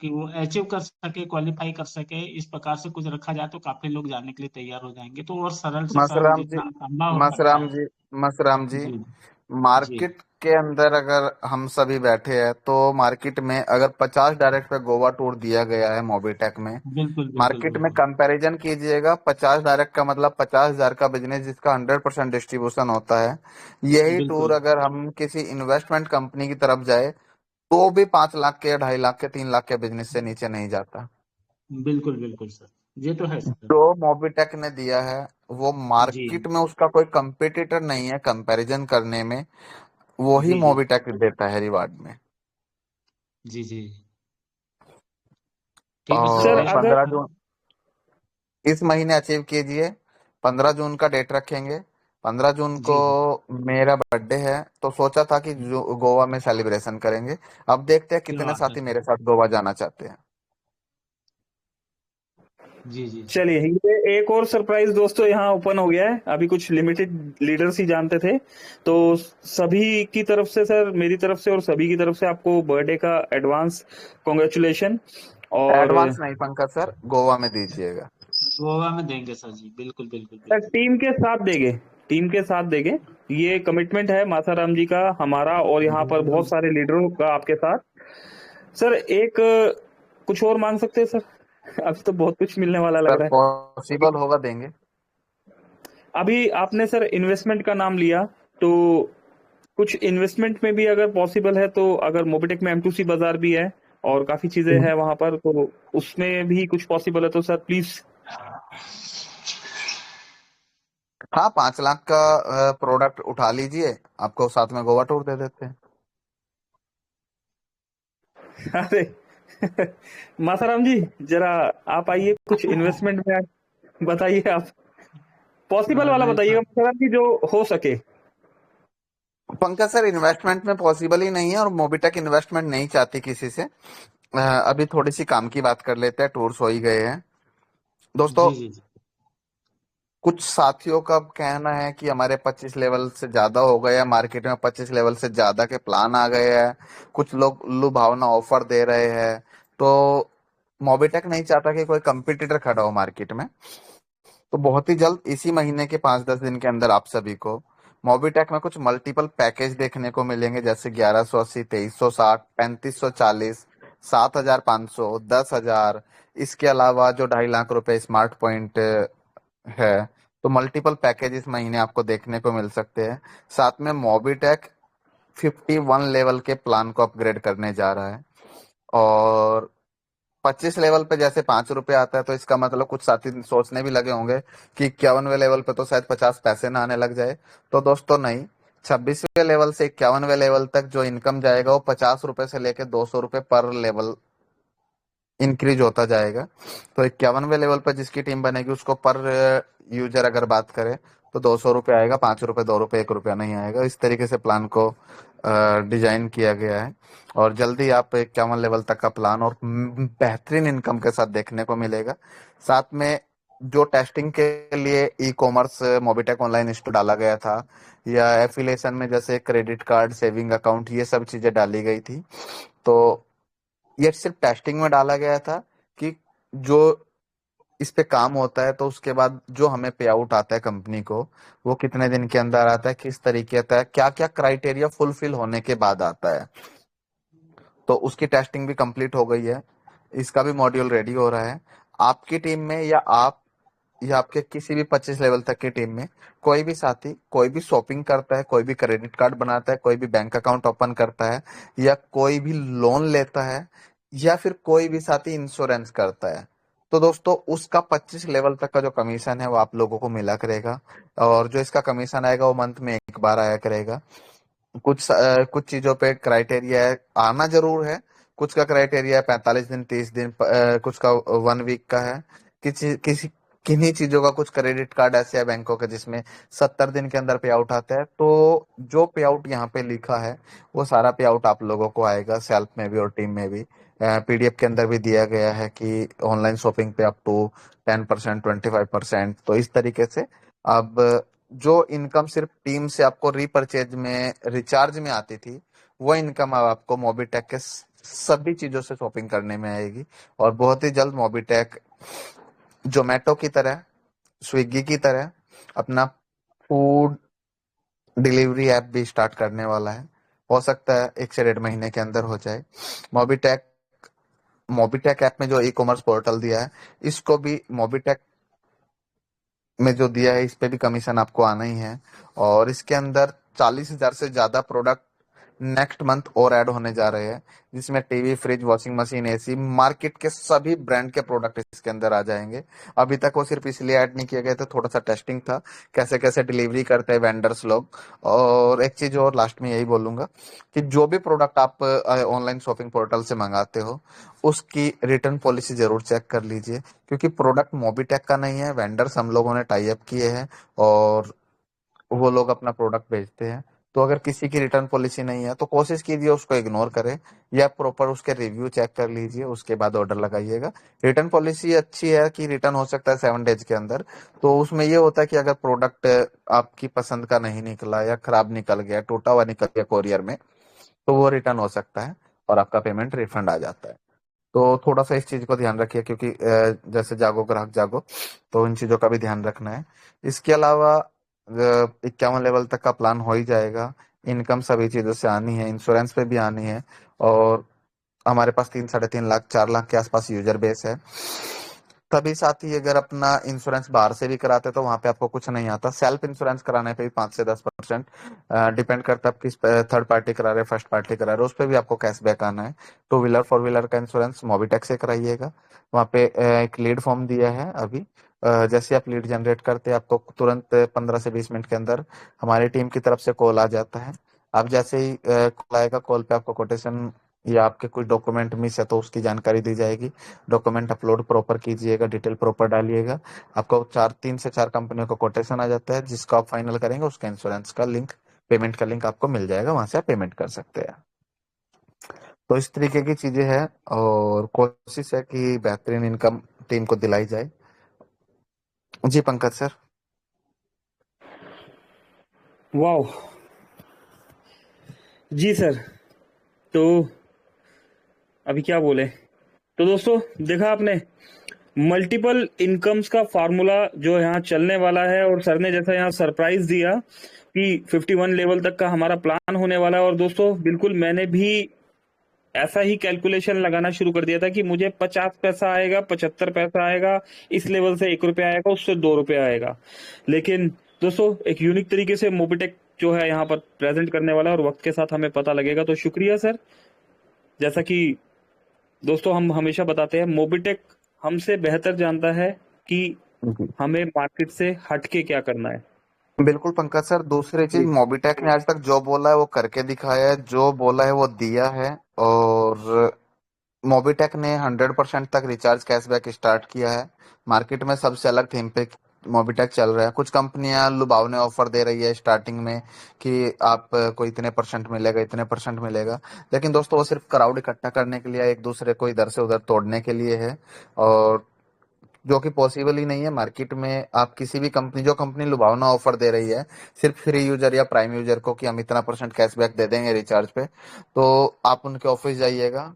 कि वो अचीव कर सके, क्वालिफाई कर सके, इस प्रकार से कुछ रखा जाए तो काफी लोग जाने के लिए तैयार हो जाएंगे। तो और सरल से सरल मसराम जी, जितना संभव हो सकता मसराम है। जी, मसराम जी, जी जी मार्केट के अंदर अगर हम सभी बैठे हैं, तो मार्केट में अगर 50 डायरेक्ट पे गोवा टूर दिया गया है मोबिटेक में, बिल्कुल बिल्कुल मार्केट में बिल्कुल कंपैरिजन कीजिएगा, 50 डायरेक्ट का मतलब 50,000 का बिजनेस जिसका 100% डिस्ट्रीब्यूशन होता है। यही टूर बिल्कुल अगर हम किसी इन्वेस्टमेंट कंपनी की तरफ जाए, तो भी 5 लाख के, 2.5 लाख के, 3 लाख के बिजनेस से नीचे नहीं जाता। बिल्कुल बिल्कुल सर, ये तो है सर। जो मोबिटेक ने दिया है, वो जी मार्केट में उसका कोई कंपेटिटर नहीं है कंपैरिजन करने में, वो ही जी जी मोबिटेक देता है रिवार्ड में। जी जी। ठीक है सर, सर और बेस्ट। अगर 15 जून इस महीने अचीव कीजिए। 15 जून का डेट रखेंगे। 15 जून को जी जी मेरा बर्थडे है, तो सोचा था कि गोवा में सेलिब्रेशन करेंगे। अब देखते हैं क्या कितने बात है साथी सर। मेरे साथ गोवा जाना चाहते हैं। जी जी जी चलिए, ये एक और सरप्राइज दोस्तों यहाँ ओपन हो गया है। अभी कुछ लिमिटेड लीडर्स ही जानते थे, तो सभी की तरफ से सर, मेरी तरफ से और सभी की तरफ से आपको बर्थडे का एडवांस कॉन्ग्रेचुलेशन। और एडवांस नहीं पंकज सर, गोवा में दीजिएगा। गोवा में देंगे सर जी, बिल्कुल बिल्कुल सर बिल्कुल। टीम के साथ देंगे, टीम के साथ देंगे। ये कमिटमेंट है मासाराम जी का, हमारा, और यहाँ पर बहुत सारे लीडरों का आपके साथ। सर एक कुछ और मांग सकते हैं सर? अभी तो बहुत कुछ मिलने वाला लग सर रहा है। पॉसिबल होगा देंगे। अभी आपने सर इन्वेस्टमेंट का नाम लिया, तो कुछ इन्वेस्टमेंट में भी अगर पॉसिबल है तो, अगर मोबिटेक में M2C बाजार भी है और काफी चीजें हैं वहां पर, तो उसमें भी कुछ पॉसिबल है तो सर प्लीज। हाँ, 5 लाख का प्रोडक्ट उठा लीजिए, आपको साथ में गोवा टूर दे देते हैं। अरे मासाराम जी, जरा आप आइए, कुछ इन्वेस्टमेंट में बताइए आप, पॉसिबल वाला नहीं बताइएगा सर। मासाराम जी, जो हो सके। पंकज सर, इन्वेस्टमेंट में पॉसिबल ही नहीं है, और मोबिटेक इन्वेस्टमेंट नहीं चाहती किसी से। अभी थोड़ी सी काम की बात कर लेते हैं, टूर्स हो ही गए हैं दोस्तों। जी जी जी कुछ साथियों का कहना है कि हमारे 25 लेवल से ज्यादा हो गए हैं, मार्केट में 25 लेवल से ज्यादा के प्लान आ गए हैं। कुछ लोग लुभावना ऑफर दे रहे हैं। तो मोबिटेक नहीं चाहता कि कोई कंपटीटर खड़ा हो मार्केट में। तो बहुत ही जल्द, इसी महीने के 5-10 दिन के अंदर, आप सभी को मोबिटेक में कुछ मल्टीपल पैकेज देखने को मिलेंगे, जैसे 1180, 2360, 3540, 7500, 10,000। इसके अलावा जो 2.5 लाख रुपए स्मार्ट पॉइंट है, तो मल्टीपल पैकेज इस महीने आपको देखने को मिल सकते हैं। साथ में मोबिटेक 51 लेवल के प्लान को अपग्रेड करने जा रहा है। और 25 लेवल पे जैसे 5 रुपए आता है, तो इसका मतलब कुछ साथी सोचने भी लगे होंगे कि 51वें लेवल पे तो शायद 50 पैसे ना आने लग जाए। तो दोस्तों नहीं, 26वें लेवल से 51वें लेवल तक जो इनकम जाएगा, वो 50 रुपए से लेके 200 रुपए पर लेवल इंक्रीज होता जाएगा। तो 51वें लेवल पर जिसकी टीम बनेगी, उसको पर यूजर अगर बात करें, तो 200 रुपये आएगा, 5 रुपए, 2 रुपए, 1 रुपया नहीं आएगा। इस तरीके से प्लान को डिजाइन किया गया है। और जल्दी आप 51 लेवल तक का प्लान और बेहतरीन इनकम के साथ देखने को मिलेगा। साथ में जो टेस्टिंग के लिए e commerce Mobitech online store डाला गया था, या एफिलेशन में जैसे क्रेडिट कार्ड, सेविंग अकाउंट, ये सब चीजें डाली गई थी, तो ये सिर्फ टेस्टिंग में डाला गया था कि जो इस पे काम होता है, तो उसके बाद जो हमें पे आउट आता है कंपनी को, वो कितने दिन के अंदर आता है, किस तरीके आता है, क्या क्या क्राइटेरिया फुलफिल होने के बाद आता है। तो उसकी टेस्टिंग भी कंप्लीट हो गई है। इसका भी मॉड्यूल रेडी हो रहा है। आपकी टीम में, या आप, या आपके किसी भी 25 लेवल तक की टीम में कोई भी साथी कोई भी शॉपिंग करता है, कोई भी क्रेडिट कार्ड बनाता है, कोई भी बैंक अकाउंट ओपन करता है, या कोई भी लोन लेता है, या फिर कोई भी साथी इंश्योरेंस करता है, तो दोस्तों उसका 25 लेवल तक का जो कमीशन है, वो आप लोगों को मिला करेगा। और जो इसका कमीशन आएगा, वो मंथ में एक बार आया करेगा। कुछ चीजों पे क्राइटेरिया है, आना जरूर है। कुछ का क्राइटेरिया है 45 दिन, 30 दिन, कुछ का 1 वीक का है। किसी किसी किन्हीं चीजों का, कुछ क्रेडिट कार्ड ऐसे है बैंकों के जिसमें 70 दिन के अंदर पे आउट आता है। तो जो पे आउट यहाँ पे लिखा है, वो सारा पे आउट आप लोगों को आएगा, सेल्फ में भी और टीम में भी। पीडीएफ के अंदर भी दिया गया है कि ऑनलाइन शॉपिंग पे अप टू 10%, 25%। तो इस तरीके से अब जो इनकम सिर्फ टीम से आपको रीपरचेज में, रिचार्ज में आती थी, वो इनकम अब आपको मोबिटेक के सभी चीजों से शॉपिंग करने में आएगी। और बहुत ही जल्द मोबिटेक जोमेटो की तरह, स्विगी की तरह अपना फूड डिलीवरी ऐप भी स्टार्ट करने वाला है। हो सकता है 1 से 1.5 महीने के अंदर हो जाए। मोबिटेक मोबिटेक ऐप में जो ई कॉमर्स पोर्टल दिया है, इसको भी मोबिटेक में जो दिया है, इस पे भी कमीशन आपको आना ही है। और इसके अंदर 40,000 से ज्यादा प्रोडक्ट नेक्स्ट मंथ और ऐड होने जा रहे हैं, जिसमें TV, fridge, washing machine, AC, market के सभी ब्रांड के प्रोडक्ट इसके अंदर आ जाएंगे। अभी तक वो सिर्फ इसलिए ऐड नहीं किए गए थे, थोड़ा सा टेस्टिंग था कैसे कैसे डिलीवरी करते हैं वेंडर्स लोग। और एक चीज और लास्ट में यही बोलूंगा कि जो भी प्रोडक्ट आप ऑनलाइन शॉपिंग पोर्टल से मंगाते हो उसकी रिटर्न पॉलिसी जरूर चेक कर लीजिए, क्योंकि प्रोडक्ट मोबीटेक का नहीं है, वेंडर्स हम लोगों ने टाई अप किए हैं और वो लोग अपना प्रोडक्ट भेजते हैं। तो अगर किसी की रिटर्न पॉलिसी नहीं है तो कोशिश कीजिए उसको इग्नोर करें, या प्रॉपर उसके रिव्यू चेक कर लीजिए, उसके बाद ऑर्डर लगाइएगा। रिटर्न पॉलिसी अच्छी है कि रिटर्न हो सकता है 7 डेज के अंदर। तो उसमें ये होता है कि अगर प्रोडक्ट आपकी पसंद का नहीं निकला या खराब निकल गया, टूटा हुआ निकल गया कोरियर में, तो वो रिटर्न हो सकता है और आपका पेमेंट रिफंड आ जाता है। तो थोड़ा सा इस चीज को ध्यान रखिए, क्योंकि जैसे जागो ग्राहक जागो, तो इन चीजों का भी ध्यान रखना है। इसके अलावा 51 लेवल तक का प्लान हो ही जाएगा। इनकम सभी चीजों से आनी है, इंश्योरेंस पे भी आनी है, और हमारे पास 3 साढ़े 3 लाख 4 लाख के आसपास यूजर बेस है। तभी साथ ही अगर अपना इंश्योरेंस बाहर से भी कराते तो वहां पे आपको कुछ नहीं आता। सेल्फ इंश्योरेंस कराने पे भी 5 से 10% डिपेंड करता है आप किस थर्ड पार्टी करा रहे हैं, फर्स्ट पार्टी करा रहे हैं, उस पर भी आपको कैशबैक आना है। टू व्हीलर, फोर व्हीलर का इंश्योरेंस मोबिटेक से कराइएगा। वहाँ पे एक लीड फॉर्म दिया है अभी। जैसे आप लीड जनरेट करते हैं आपको तुरंत 15 से 20 मिनट के अंदर हमारी टीम की तरफ से कॉल आ जाता है। आप जैसे ही कॉल आएगा, कॉल पे आपको कोटेशन या आपके कुछ डॉक्यूमेंट मिस है तो उसकी जानकारी दी जाएगी। डॉक्यूमेंट अपलोड प्रॉपर कीजिएगा, डिटेल प्रॉपर डालिएगा। आपको 3 से 4 कंपनियों का कोटेशन आ जाता है, जिसको आप फाइनल करेंगे उसका इंश्योरेंस का लिंक, पेमेंट का लिंक आपको मिल जाएगा, वहां से आप पेमेंट कर सकते हैं। तो इस तरीके की चीजें हैं और कोशिश है कि बेहतरीन इनकम टीम को दिलाई जाए। जी पंकज सर। वाह जी सर। तो अभी क्या बोले। तो दोस्तों देखा आपने मल्टीपल इनकम्स का फार्मूला जो यहाँ चलने वाला है, और सर ने जैसा यहाँ सरप्राइज दिया कि 51 लेवल तक का हमारा प्लान होने वाला है। और दोस्तों बिल्कुल मैंने भी ऐसा ही कैलकुलेशन लगाना शुरू कर दिया था कि मुझे 50 पैसा आएगा, 75 पैसा आएगा, इस लेवल से 1 रुपया आएगा, उससे 2 रुपया आएगा। लेकिन दोस्तों एक यूनिक तरीके से मोबिटेक जो है यहाँ पर प्रेजेंट करने वाला है और वक्त के साथ हमें पता लगेगा। तो शुक्रिया सर। जैसा कि दोस्तों हम हमेशा बताते हैं, मोबिटेक हमसे बेहतर जानता है कि जी हमें मार्केट से हटके क्या करना है। बिल्कुल पंकज सर, दूसरी चीज जी मोबिटेक ने आज तक जो बोला है वो करके दिखाया है, जो बोला है वो दिया है। और मोबिटेक ने 100% तक रिचार्ज कैशबैक स्टार्ट किया है। मार्केट में सबसे अलग थीम पे मोबिटेक चल रहा है। कुछ कंपनियां लुभावने ऑफर दे रही है स्टार्टिंग में कि आपको इतने परसेंट मिलेगा, इतने परसेंट मिलेगा, लेकिन दोस्तों वो सिर्फ क्राउड इकट्ठा करने के लिए, एक दूसरे को इधर से उधर तोड़ने के लिए है, और जो कि पॉसिबल ही नहीं है। मार्केट में आप किसी भी कंपनी, जो कंपनी लुभावना ऑफर दे रही है सिर्फ फ्री यूजर या प्राइम यूजर को कि हम इतना परसेंट कैशबैक दे देंगे रिचार्ज पे, तो आप उनके ऑफिस जाइएगा,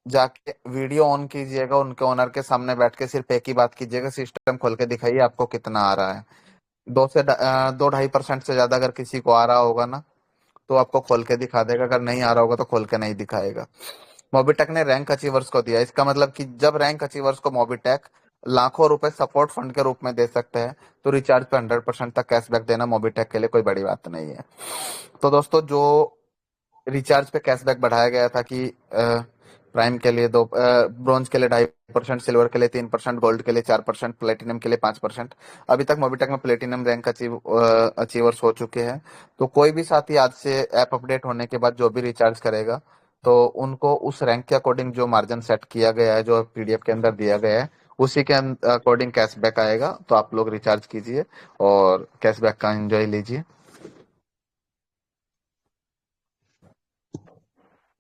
जाके वीडियो ऑन कीजिएगा, उनके ओनर के सामने बैठ के सिर्फ एक ही बात कीजिएगा, सिस्टम खोल के दिखाइए आपको कितना आ रहा है। 2 से 2.5% से ज्यादा अगर किसी को आ रहा होगा ना, तो आपको खोल के दिखा देगा, अगर नहीं आ रहा होगा तो खोल के नहीं दिखाएगा। मोबिटेक ने रैंक अचीवर्स को दिया, इसका मतलब कि जब रैंक अचीवर्स को मोबिटेक लाखों रुपए सपोर्ट फंड के रूप में दे सकते हैं, तो रिचार्ज पे 100% तक कैशबैक देना मोबिटेक के लिए कोई बड़ी बात नहीं है। तो दोस्तों जो रिचार्ज पे कैशबैक बढ़ाया गया था कि प्राइम के लिए 2, ब्रॉन्ज के लिए 2.5%, सिल्वर के लिए 3%, गोल्ड के लिए 4%, प्लेटिनम के लिए 5%, अभी तक मोबिटेक में प्लेटिनम रैंक अचीवर्स हो चुके हैं। तो कोई भी साथी आज से ऐप अपडेट होने के बाद जो भी रिचार्ज करेगा, तो उनको उस रैंक के अकॉर्डिंग जो मार्जिन सेट किया गया है, जो पीडीएफ के अंदर दिया गया है, उसी के अकॉर्डिंग कैशबैक आएगा। तो आप लोग रिचार्ज कीजिए और कैशबैक का एंजॉय लीजिए।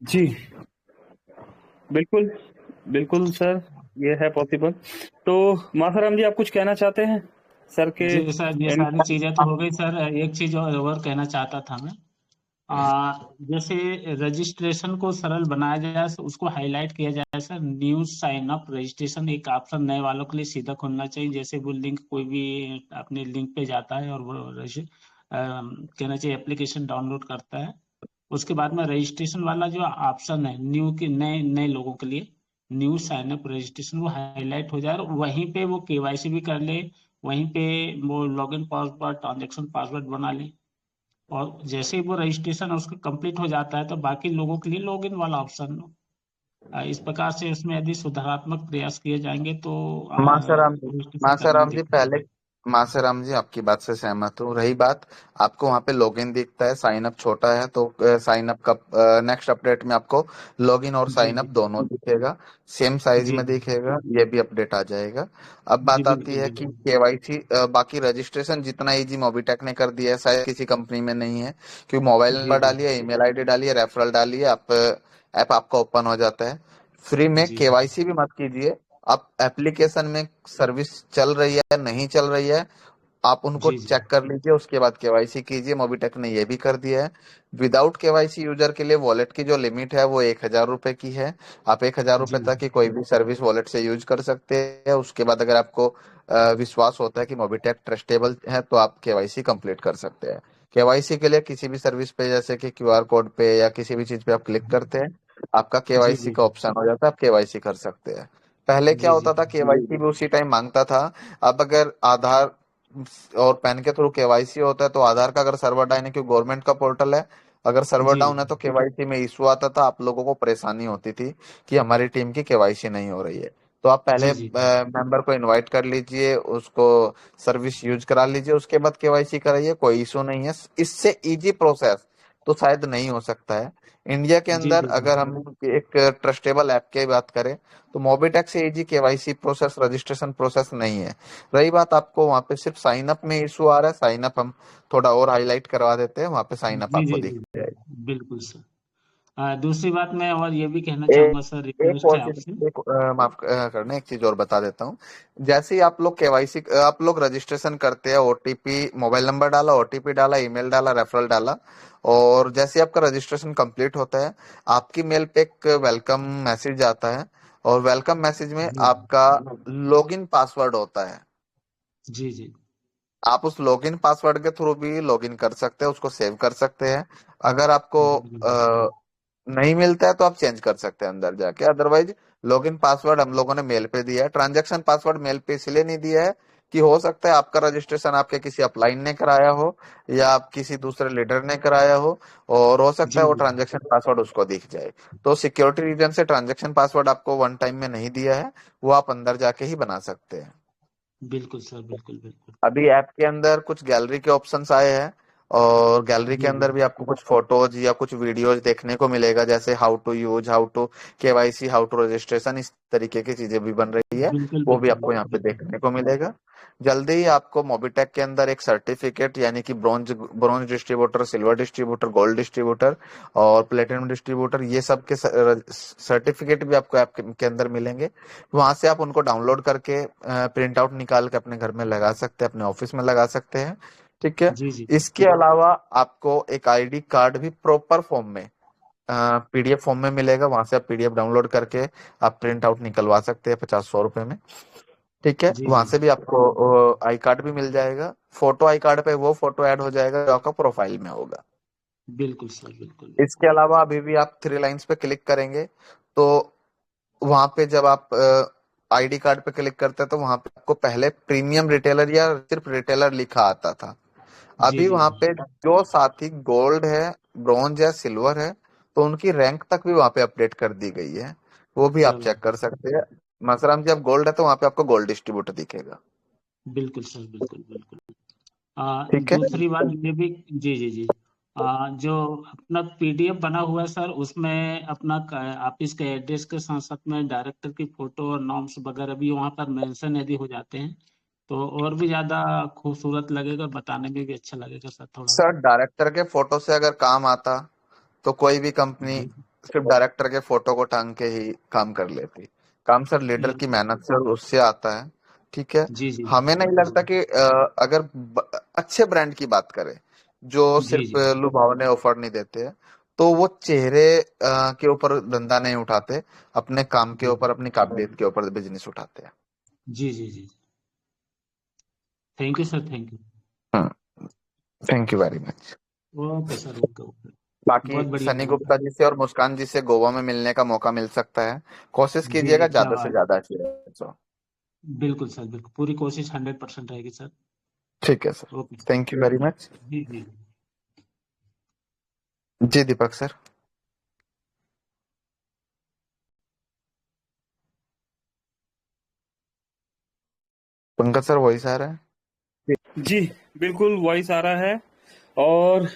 जी बिल्कुल बिल्कुल सर, ये है पॉसिबल। तो माथाराम जी आप कुछ कहना चाहते हैं सर के जी सर, ये एंड। सारी चीजें तो हो गई सर। एक चीज और कहना चाहता था मैं। जैसे रजिस्ट्रेशन को सरल बनाया जाए, उसको हाईलाइट किया जाए sir. New sign up registration एक ऑप्शन नए वालों के लिए सीधा खुलना चाहिए। जैसे वो लिंक, कोई भी अपने लिंक पे जाता है और वो कहना चाहिए एप्लीकेशन डाउनलोड करता है, उसके बाद में रजिस्ट्रेशन वाला जो ऑप्शन है न्यू के, नए नए लोगों के लिए न्यू साइन अप रजिस्ट्रेशन, वो हाईलाइट हो जाए और वहीं पे वो केवाईसी भी कर ले, वहीं पे वो लॉगिन पासवर्ड, ट्रांजेक्शन पासवर्ड बना ले। और जैसे ही वो रजिस्ट्रेशन उसका कंप्लीट हो जाता है तो बाकी लोगों के लिए लॉगिन वाला ऑप्शन, इस प्रकार से उसमें यदि सुधारात्मक प्रयास किए जाएंगे तो मासेराम जी, रजिस्ट्रेशन करने में मासेराम जी दिक्कत पहले, नहीं। मासेराम जी आपकी बात से सहमत हूँ। रही बात, आपको वहाँ पे लॉगिन दिखता है, साइन अप छोटा है तो साइन अप का नेक्स्ट अपडेट में आपको लॉगिन और जी साइन अप जी दोनों दिखेगा, सेम साइज जी में दिखेगा, ये भी अपडेट आ जाएगा। अब जी बात आती बिल्कुल है कि बिल्कुल। केवाईसी, बाकी रजिस्ट्रेशन जितना इजी मोबिटेक ने कर दिया है शायद किसी कंपनी में नहीं है, क्योंकि मोबाइल जी नंबर जी डालिए, ईमेल आईडी डालिए, रेफरल डालिए, आप ऐप आपका ओपन हो जाता है। फ्री में जी जी केवाईसी भी मत कीजिए, आप एप्लीकेशन में सर्विस चल रही है नहीं चल रही है, आप उनको जी जी चेक कर लीजिए, उसके बाद केवाईसी कीजिए। मोबिटेक ने ये भी कर दिया है। विदाउट केवाईसी यूजर के लिए वॉलेट की जो लिमिट है वो 1,000 रुपए की है। आप 1,000 रुपए जी तक की कोई भी सर्विस वॉलेट से यूज कर सकते हैं। उसके बाद अगर आपको विश्वास होता है कि मोबिटेक ट्रस्टेबल है तो आप केवाईसी कंप्लीट कर सकते हैं। केवाईसी के लिए किसी भी सर्विस पे, जैसे कि क्यूआर कोड पे या किसी भी चीज पे आप क्लिक करते हैं, आपका जी केवाईसी जी का ऑप्शन हो जाता है, आप केवाईसी कर सकते हैं। पहले क्या जी जी होता था, केवाईसी भी उसी टाइम मांगता था। अब अगर आधार और पैन के थ्रू केवाईसी होता है तो आधार का अगर सर्वर डाउन है, क्योंकि गवर्नमेंट का पोर्टल है, अगर सर्वर जी डाउन है तो केवाईसी में इशू आता था, आप लोगों को परेशानी होती थी कि हमारी टीम की केवाईसी नहीं हो रही है। तो आप पहले जी जी मेंबर को इनवाइट कर लीजिए, उसको सर्विस यूज करा लीजिए, उसके बाद केवाईसी कराइए, कोई इशू नहीं है। इससे इजी प्रोसेस तो शायद नहीं हो सकता है इंडिया के जी अंदर। बिल्कुल अगर हम एक ट्रस्टेबल ऐप की बात करें तो मोबिटेक से easy KYC process, registration process नहीं है। रही बात, आपको वहां पे सिर्फ साइन अप में इशू आ रहा है, साइन अप हम थोड़ा और हाईलाइट करवा देते हैं, वहां पे साइन अप जी आपको जी दिख जी जाएगा। बिल्कुल सर। दूसरी बात मैं और ये भी कहना एक चाहूंगा सर, एक रिक्वेस्ट और है चीज, आपसे। एक माफ करना, एक चीज और बता देता हूँ। जैसे ही आप लोग केवाईसी, आप लोग रजिस्ट्रेशन करते हैं, ओटीपी, मोबाइल नंबर डाला, ओटीपी डाला, ईमेल डाला, रेफरल डाला, और जैसे ही आपका रजिस्ट्रेशन कंप्लीट होता है, आपकी मेल पे एक वेलकम मैसेज आता है, और वेलकम मैसेज में जी आपका लॉगिन पासवर्ड होता है। जी जी आप उस लॉगिन पासवर्ड के थ्रू भी लॉगिन कर सकते हैं, उसको सेव कर सकते हैं। अगर आपको बिल्कुल नहीं मिलता है तो आप चेंज कर सकते हैं अंदर जाके। अदरवाइज लॉगिन पासवर्ड हम लोगों ने मेल पे दिया है। ट्रांजैक्शन पासवर्ड मेल पे इसलिए नहीं दिया है कि हो सकता है आपका रजिस्ट्रेशन आपके किसी अपलाइन ने कराया हो या आप किसी दूसरे लीडर ने कराया हो, और हो सकता जी है वो जी ट्रांजैक्शन पासवर्ड उसको दिख जाए। तो सिक्योरिटी रीजन से ट्रांजैक्शन पासवर्ड आपको वन टाइम में नहीं दिया है, वो आप अंदर जाके ही बना सकते हैं। बिल्कुल सर, बिल्कुल बिल्कुल। अभी ऐप के अंदर कुछ गैलरी के ऑप्शंस आए हैं, और गैलरी के जी जी अंदर भी आपको कुछ फोटोज या कुछ वीडियोज देखने को मिलेगा, जैसे how to use, how to KYC, how to registration, इस तरीके की चीजें भी बन रही है, बिल्कुल वो भी बिल्कुल आपको यहाँ पे बिल्कुल। देखने को मिलेगा। जल्दी ही आपको मोबिटेक के अंदर एक सर्टिफिकेट, यानी कि bronze bronze distributor, silver distributor, gold distributor और प्लेटिनम डिस्ट्रीब्यूटर, ये सब के सर्टिफिकेट भी आपको ऐप के अंदर मिलेंगे। वहां से आप उनको डाउनलोड करके प्रिंट आउट निकाल के अपने घर में लगा सकते हैं, अपने ऑफिस में लगा सकते हैं। ठीक है। जी जी इसके अलावा आपको एक आईडी कार्ड भी प्रॉपर फॉर्म में, पीडीएफ फॉर्म में मिलेगा, वहां से आप पीडीएफ डाउनलोड करके आप प्रिंट आउट निकलवा सकते हैं 50-100 रुपए में। ठीक है, जी वहां जी से भी आपको आई कार्ड भी मिल जाएगा। फोटो आई कार्ड पे वो फोटो ऐड हो जाएगा जो आपका प्रोफाइल में होगा। बिल्कुल सर, बिल्कुल इसके बिल्कुल। अलावा अभी भी आप थ्री लाइंस पे क्लिक करेंगे तो वहां पे जब आप आईडी कार्ड पे क्लिक करते हैं तो वहां पे आपको पहले प्रीमियम रिटेलर या सिर्फ रिटेलर लिखा आता था। जी अभी जी वहां पे जो साथी गोल्ड है, ब्रॉन्ज है, सिल्वर है, तो उनकी रैंक तक भी वहां पे अपडेट कर दी गई है, वो भी आप चलो, चेक कर सकते हैं। मसराम जी, आप गोल्ड है तो वहां पे आपको गोल्ड डिस्ट्रीब्यूटर दिखेगा। बिल्कुल सर, बिल्कुल बिल्कुल। ठीक है। दूसरी बात ये भी, जी जी जी, जो अपना पीडीएफ बना हुआ है सर, उसमें अपना ऑफिस के एड्रेस के साथ साथ में डायरेक्टर की फोटो और नॉर्म्स वगैरह भी वहाँ पर मेंशन यदि हो जाते हैं तो और भी ज्यादा खूबसूरत लगेगा, बताने में भी अच्छा लगेगा सर थोड़ा। सर, डायरेक्टर के फोटो से अगर काम आता तो कोई भी कंपनी जी सिर्फ डायरेक्टर के फोटो को टांग के ही काम कर लेती। काम सर लीडर की मेहनत से और उससे आता है। ठीक है। जी जी हमें नहीं लगता कि अगर अच्छे ब्रांड की बात करें जो जी सिर्फ जी लुभावने ऑफर नहीं देते हैं, तो वो चेहरे के ऊपर धंधा नहीं उठाते, अपने काम के जी ऊपर, अपनी काबिलियत के ऊपर बिजनेस उठाते हैं। जी जी जी। Thank you sir, thank you. Thank you very much. Okay sir, okay okay. बाकी बहुत बढ़िया सनी लगा। गुप्ता जी से और मुस्कान जी से गोवा में मिलने का मौका मिल सकता है, कोशिश जी जी, कीजिएगा क्या ज्यादा से बात। ज्यादा अच्छी। बिल्कुल सर, बिल्कुल, पूरी कोशिश 100% रहेगी सर। ठीक है sir. Okay. Thank you very much. जी जी। जी Deepak sir. Pankaj sir voice आ रहा है? जी बिल्कुल वॉइस आ रहा है। और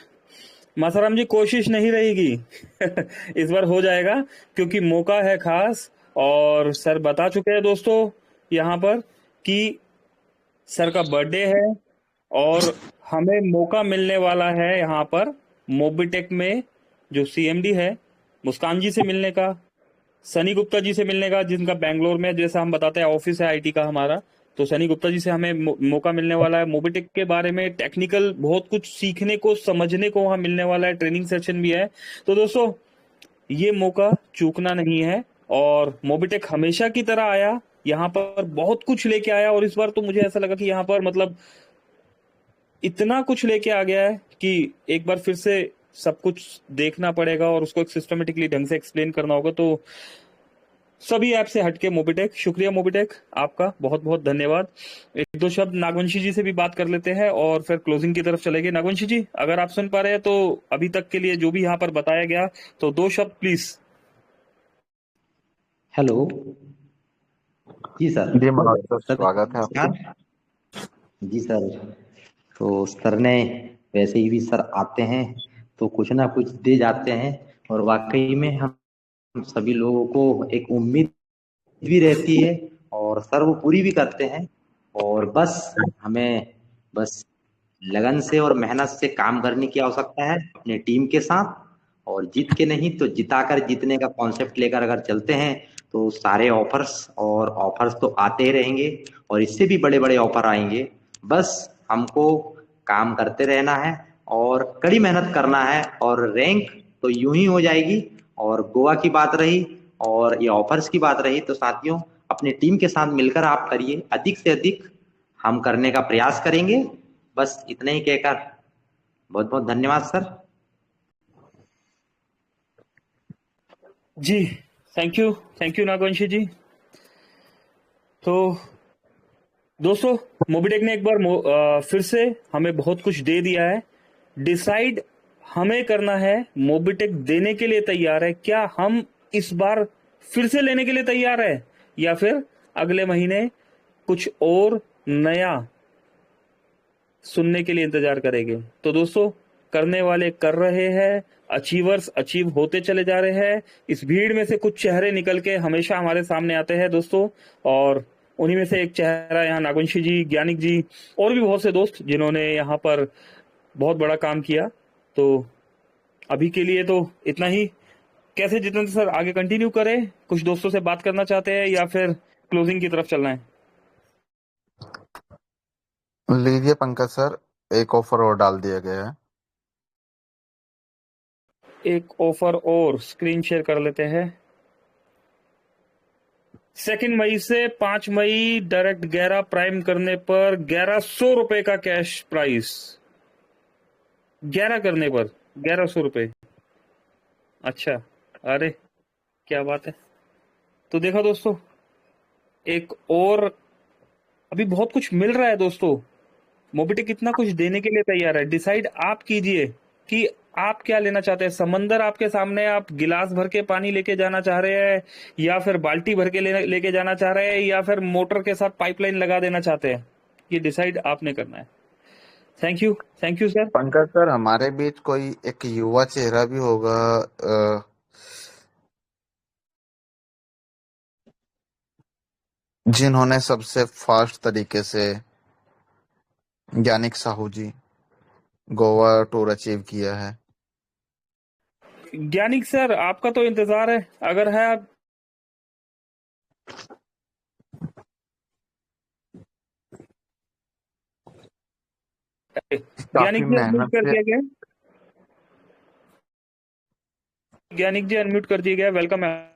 मासाराम जी कोशिश नहीं रहेगी इस बार हो जाएगा, क्योंकि मौका है खास। और सर बता चुके हैं दोस्तों यहाँ पर कि सर का बर्थडे है, और हमें मौका मिलने वाला है यहाँ पर मोबिटेक में जो सीएमडी है मुस्कान जी से मिलने का, सनी गुप्ता जी से मिलने का, जिनका बैंगलोर में जैसा हम बताते हैं ऑफिस है आईटी का हमारा। तो सनी गुप्ता जी से हमें मौका मिलने वाला है, मोबिटेक के बारे में टेक्निकल बहुत कुछ सीखने को समझने को वहां मिलने वाला है, ट्रेनिंग सेशन भी है। तो दोस्तों ये मौका चूकना नहीं है। और मोबिटेक हमेशा की तरह आया, यहाँ पर बहुत कुछ लेके आया, और इस बार तो मुझे ऐसा लगा कि यहाँ पर मतलब इतना कुछ लेके आ गया है कि एक बार फिर से सब कुछ देखना पड़ेगा और उसको एक सिस्टमेटिकली ढंग से एक्सप्लेन करना होगा। तो सभी ऐप से हटके मोबिटेक, शुक्रिया मोबिटेक, आपका बहुत बहुत धन्यवाद। एक दो शब्द नागवंशी जी से भी बात कर लेते हैं और फिर क्लोजिंग की तरफ चलेंगे। नागवंशी जी अगर आप सुन पा रहे हैं तो अभी तक के लिए जो भी यहाँ पर बताया गया, तो दो शब्द प्लीज। हेलो जी सर। जी मनोज सर, सर स्वागत है आपका। नमस्कार जी सर। तो सर ने वैसे ही भी सर आते हैं तो कुछ ना कुछ दे जाते हैं, और वाकई में हम सभी लोगों को एक उम्मीद भी रहती है और सर वो पूरी भी करते हैं। और बस हमें बस लगन से और मेहनत से काम करने की आवश्यकता है अपने टीम के साथ, और जीत के नहीं तो जिताकर जीतने का कॉन्सेप्ट लेकर अगर चलते हैं तो सारे ऑफर्स तो आते ही रहेंगे, और इससे भी बड़े बड़े ऑफर आएंगे। बस हमको काम करते रहना है और कड़ी मेहनत करना है, और रैंक तो यूं ही हो जाएगी। और गोवा की बात रही और ये ऑफर्स की बात रही, तो साथियों अपने टीम के साथ मिलकर आप करिए, अधिक से अधिक हम करने का प्रयास करेंगे। बस इतना ही कहकर बहुत बहुत धन्यवाद सर। जी थैंक यू नागवंशी जी। तो दोस्तों मोबिटेक ने एक बार फिर से हमें बहुत कुछ दे दिया है। डिसाइड हमें करना है, मोबिटेक देने के लिए तैयार है क्या, हम इस बार फिर से लेने के लिए तैयार है, या फिर अगले महीने कुछ और नया सुनने के लिए इंतजार करेंगे। तो दोस्तों करने वाले कर रहे हैं, अचीवर्स अचीव होते चले जा रहे हैं। इस भीड़ में से कुछ चेहरे निकल के हमेशा हमारे सामने आते हैं दोस्तों, और उन्हीं में से एक चेहरा यहाँ नागवंशी जी, ज्ञानिक जी, और भी बहुत से दोस्त जिन्होंने यहाँ पर बहुत बड़ा काम किया। तो अभी के लिए तो इतना ही। कैसे जितेंद्र सर आगे कंटिन्यू करें, कुछ दोस्तों से बात करना चाहते हैं या फिर क्लोजिंग की तरफ चलना है? लीजिए पंकज सर, एक ऑफर और डाल दिया गया है। एक ऑफर और स्क्रीन शेयर कर लेते हैं। 2 मई से 5 मई डायरेक्ट 11 प्राइम करने पर 1100 रुपए का कैश प्राइस, 11 करने पर 1100 रुपए। अच्छा, अरे क्या बात है। तो देखा दोस्तों, एक और अभी बहुत कुछ मिल रहा है दोस्तों। मोबिटेक कितना कुछ देने के लिए तैयार है। डिसाइड आप कीजिए कि आप क्या लेना चाहते हैं। समंदर आपके सामने, आप गिलास भर के पानी लेके जाना चाह रहे हैं, या फिर बाल्टी भर के लेके जाना चाह रहे हैं, या फिर मोटर के साथ पाइपलाइन लगा देना चाहते हैं, ये डिसाइड आपने करना है। Thank you sir. Pankaj sir, हमारे बीच कोई एक युवा चेहरा भी होगा जिन्होंने सबसे फास्ट तरीके से, ज्ञानिक साहू जी, गोवा टूर अचीव किया है। ज्ञानिक सर आपका तो इंतजार है, अगर है आप काफी ज्ञानिक जी अनम्यूट मेहनत कर से। दिया गया। ज्ञानिक जी अनम्यूट कर दिया गया, वेलकम है।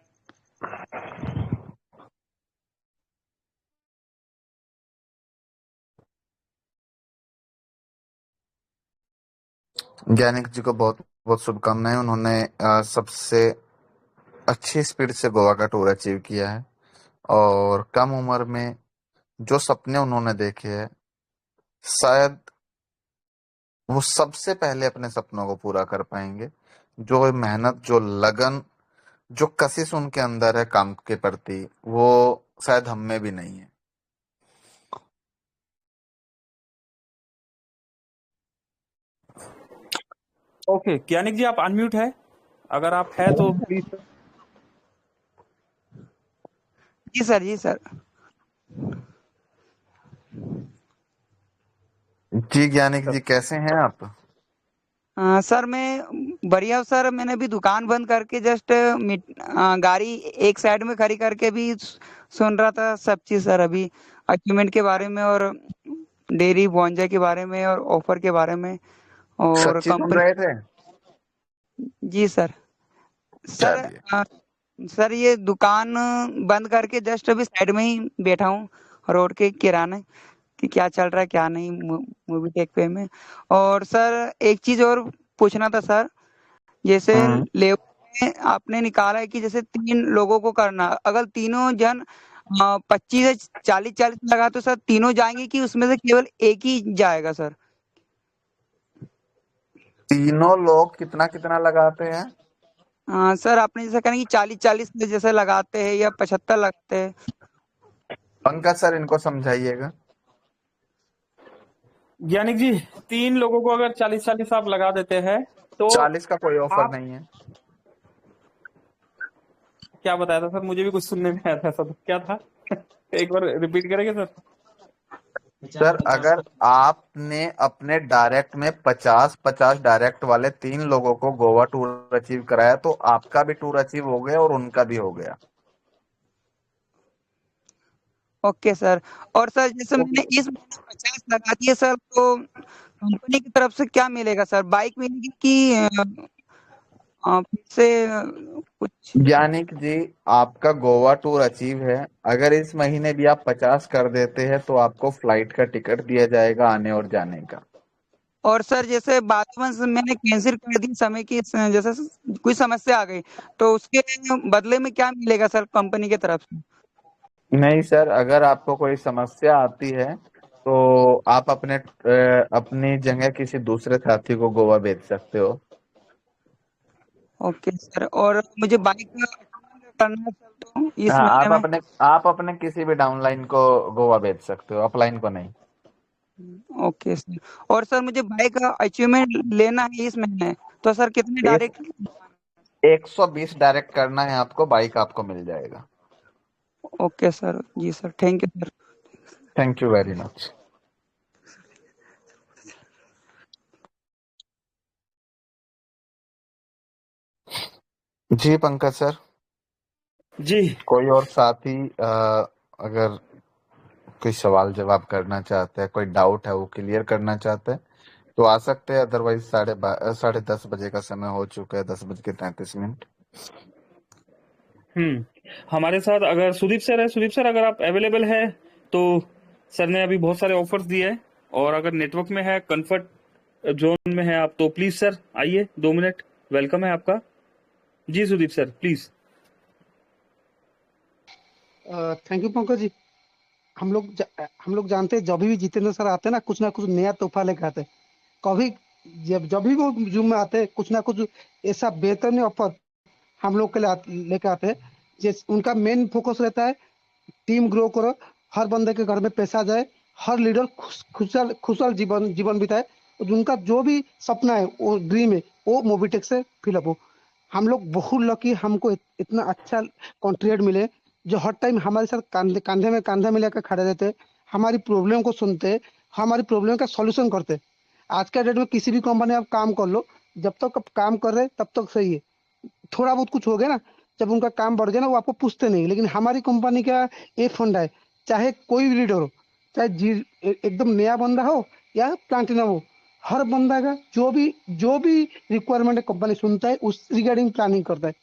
ज्ञानिक जी को बहुत बहुत शुभकामनाएं। उन्होंने सबसे अच्छी स्पीड से गोवा का टूर अचीव किया है, और कम उम्र में जो सपने उन्होंने देखे हैं, शायद वो सबसे पहले अपने सपनों को पूरा कर पाएंगे। जो मेहनत, जो लगन, जो कशिश उनके अंदर है काम के प्रति, वो शायद हम में भी नहीं है। ओके, ज्ञानिक जी आप अनम्यूट है, अगर आप है तो प्लीज। जी सर, जी सर। जी ज्ञानिक जी, कैसे हैं आप? सर मैं बढ़िया हूँ सर। मैंने अभी दुकान बंद करके जस्ट गाड़ी एक साइड में खड़ी करके भी सुन रहा था सब चीज सर, अभी अचीवमेंट के बारे में और डेयरी बोंजा के बारे में और ऑफर के बारे में और सच्ची सुन कंपनी। रहे थे? जी सर। सर चलिए। सर ये दुकान बंद करके जस्ट अभी साइड में ही बैठा हूँ रोड के किराने कि क्या चल रहा है क्या नहीं मूवी टेक पे में। और सर एक चीज और पूछना था सर, जैसे हम्म। लेबर में आपने निकाला है कि जैसे 3 लोगों को करना, अगर तीनों जन 25 या 40-40 लगा तो सर तीनों जाएंगे कि उसमें से केवल एक ही जाएगा सर? तीनों लोग कितना कितना लगाते हैं? सर आपने जैसे कहा कि 40-40 जैसे लगाते हैं या 75 लगाते हैं। पंकज सर, इनको समझाइएगा। ज्ञानिक जी 3 लोगों को अगर 40-40 आप लगा देते हैं तो 40 का कोई ऑफर आप नहीं है। क्या बताया था सर? मुझे भी कुछ सुनने में आया था सर, क्या था? एक बार रिपीट करेंगे सर? सर, अगर आपने अपने डायरेक्ट में 50-50 डायरेक्ट वाले 3 लोगों को गोवा टूर अचीव कराया तो आपका भी टूर अचीव हो गया और उनका भी हो गया। Okay sir. और सर जैसे मैंने इस महीने 50 लगा दिए सर, तो कंपनी की तरफ से क्या मिलेगा सर? बाइक मिलेगी कि फिर से कुछ? यानिक जी, आपका गोवा टूर अचीव है। अगर इस महीने भी आप 50 कर देते हैं तो आपको फ्लाइट का टिकट दिया जाएगा आने और जाने का। और सर जैसे बाथरूम मैंने कैंसिल कर दी समय की जैसे कोई समस्या आ गई, तो उसके बदले में क्या मिलेगा सर कंपनी की तरफ से? नहीं सर, अगर आपको कोई समस्या आती है तो आप अपनी जगह किसी दूसरे साथी को गोवा भेज सकते हो। Okay sir. और मुझे बाइक का करना है सर, तो इस हाँ, महीने में? आप अपने किसी भी डाउनलाइन को गोवा भेज सकते हो, अपलाइन को नहीं। Okay sir. और सर मुझे बाइक का अचीवमेंट लेना है इस महीने, तो सर कितने डायरेक्ट? 120 डायरेक्ट करना है आपको, बाइक आपको मिल जाएगा। ओके सर, जी sir, thank you sir. Thank you very much. जी पंकज सर, जी कोई और साथी अगर कोई सवाल जवाब करना चाहते हैं, कोई डाउट है वो क्लियर करना चाहते हैं तो आ सकते हैं। अदरवाइज 10:30 बजे का समय हो चुका है, 10:33। हमारे साथ अगर सुदीप सर है, सुदीप सर अगर आप अवेलेबल है तो सर ने अभी बहुत सारे ऑफर्स दिए हैं, और अगर नेटवर्क में है, कंफर्ट जोन में है आप, तो प्लीज सर आइए, 2 मिनट वेलकम है आपका। जी Sudeep sir please. Thank you Pankaj ji. हम लोग जानते हैं, जब भी जितेंद्र सर आते हैं ना कुछ नया तोहफा लेकर आते हैं। कभी जब भी वो जूम में आते हैं, कुछ ना कुछ ऐसा बेहतरीन ऑफर हम लोग के लिए लेकर आते हैं। जैसे उनका मेन फोकस रहता है टीम ग्रो करो, हर बंदे के घर में पैसा जाए, हर लीडर खुशहाल खुशहाल जीवन जीवन बिताए, और उनका जो भी सपना है, वो ड्रीम है, वो मोबिटेक से फिलअप हो। हम लोग बहुत लकी, हमको इतना अच्छा कॉन्ट्रैक्ट मिले, जो हर टाइम हमारे साथ कांधे कांधे में कांधा मिलाकर खड़े रहते, हमारी प्रॉब्लम को सुनते, हमारी प्रॉब्लम का सॉल्यूशन करते। आज का डेट में किसी भी कंपनी में आप काम कर लो, जब तक आप काम कर रहे तब तक सही है। थोड़ा बहुत कुछ हो गया ना, जब उनका काम बढ़ गया ना, वो आपको पूछते नहीं। लेकिन हमारी कंपनी का ये फंडा है, चाहे कोई भी लीडर हो, चाहे एकदम नया बंदा हो या प्लाटिनम हो, हर बंदा का जो भी रिक्वायरमेंट है कंपनी सुनता है, उस रिगार्डिंग प्लानिंग करता है।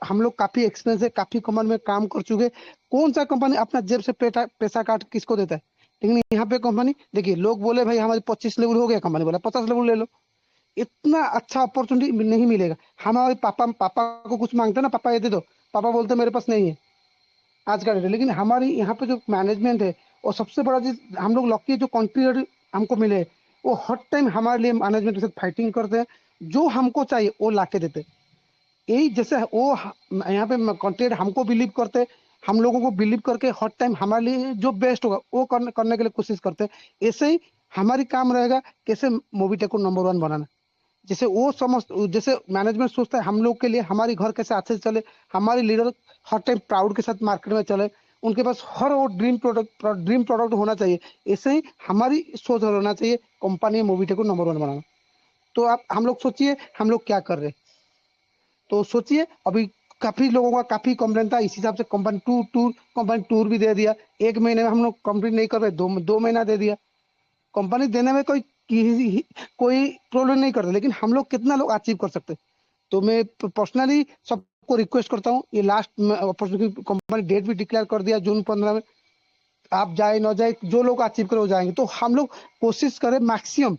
हम लोग काफी एक्सपीरियंस है, काफी कंपनी में काम कर चुके। कौन सा कंपनी अपना जेब से पैसा काट किसको देता है? लेकिन यहाँ पे कंपनी देखिए, लोग बोले भाई हमारे 25 लेवल हो गया, कंपनी बोला 50 लेवल ले लो। इतना अच्छा अपॉर्चुनिटी नहीं मिलेगा। हमारे पापा पापा को कुछ मांगते ना, पापा ये दे दो, पापा बोलते मेरे पास नहीं है आज का डेट। लेकिन हमारी यहाँ पे जो मैनेजमेंट है, और सबसे बड़ा चीज हम लोग लकी है, जो कंट्री हमको मिले, वो हर टाइम हमारे लिए मैनेजमेंट के साथ फाइटिंग करते हैं, जो हमको चाहिए वो ला के देते। यही जैसे वो यहाँ पे कंटेंट हमको बिलीव करते, हम लोगों को बिलीव करके हर टाइम हमारे लिए जो बेस्ट होगा वो करने के लिए कोशिश करते। ऐसे ही हमारी काम रहेगा कैसे मोबीटेक को नंबर 1 बनाना। जैसे वो जैसे मैनेजमेंट सोचता है हम लोग के लिए हमारी घर कैसे अच्छे से चले, हमारे लीडर हर टाइम प्राउड के साथ मार्केट में चले, उनके पास हर वो ड्रीम प्रोडक्ट होना चाहिए। ऐसे ही हमारी सोच होना चाहिए कंपनी मोबीटेक को नंबर 1 बनाना। तो आप हम लोग सोचिए हम लोग क्या कर रहे हैं। तो सोचिए अभी काफी लोगों का काफी कंप्लेंट था, इस हिसाब से कंपनी टूर भी दे दिया। 1 महीने में हम लोग कंप्लीट नहीं कर रहे, 2 महीना दे दिया। कंपनी देने में कोई प्रॉब्लम नहीं करते, लेकिन हम लोग कितना लोग अचीव कर सकते। तो मैं पर्सनली सबको रिक्वेस्ट करता हूँ, ये लास्ट अपॉर्चुनिटी कंपनी डेट भी डिक्लेयर कर दिया जून 15 में। आप जाए न जाए जो लोग अचीव करे वो जाएंगे। तो हम लोग कोशिश करें मैक्सिमम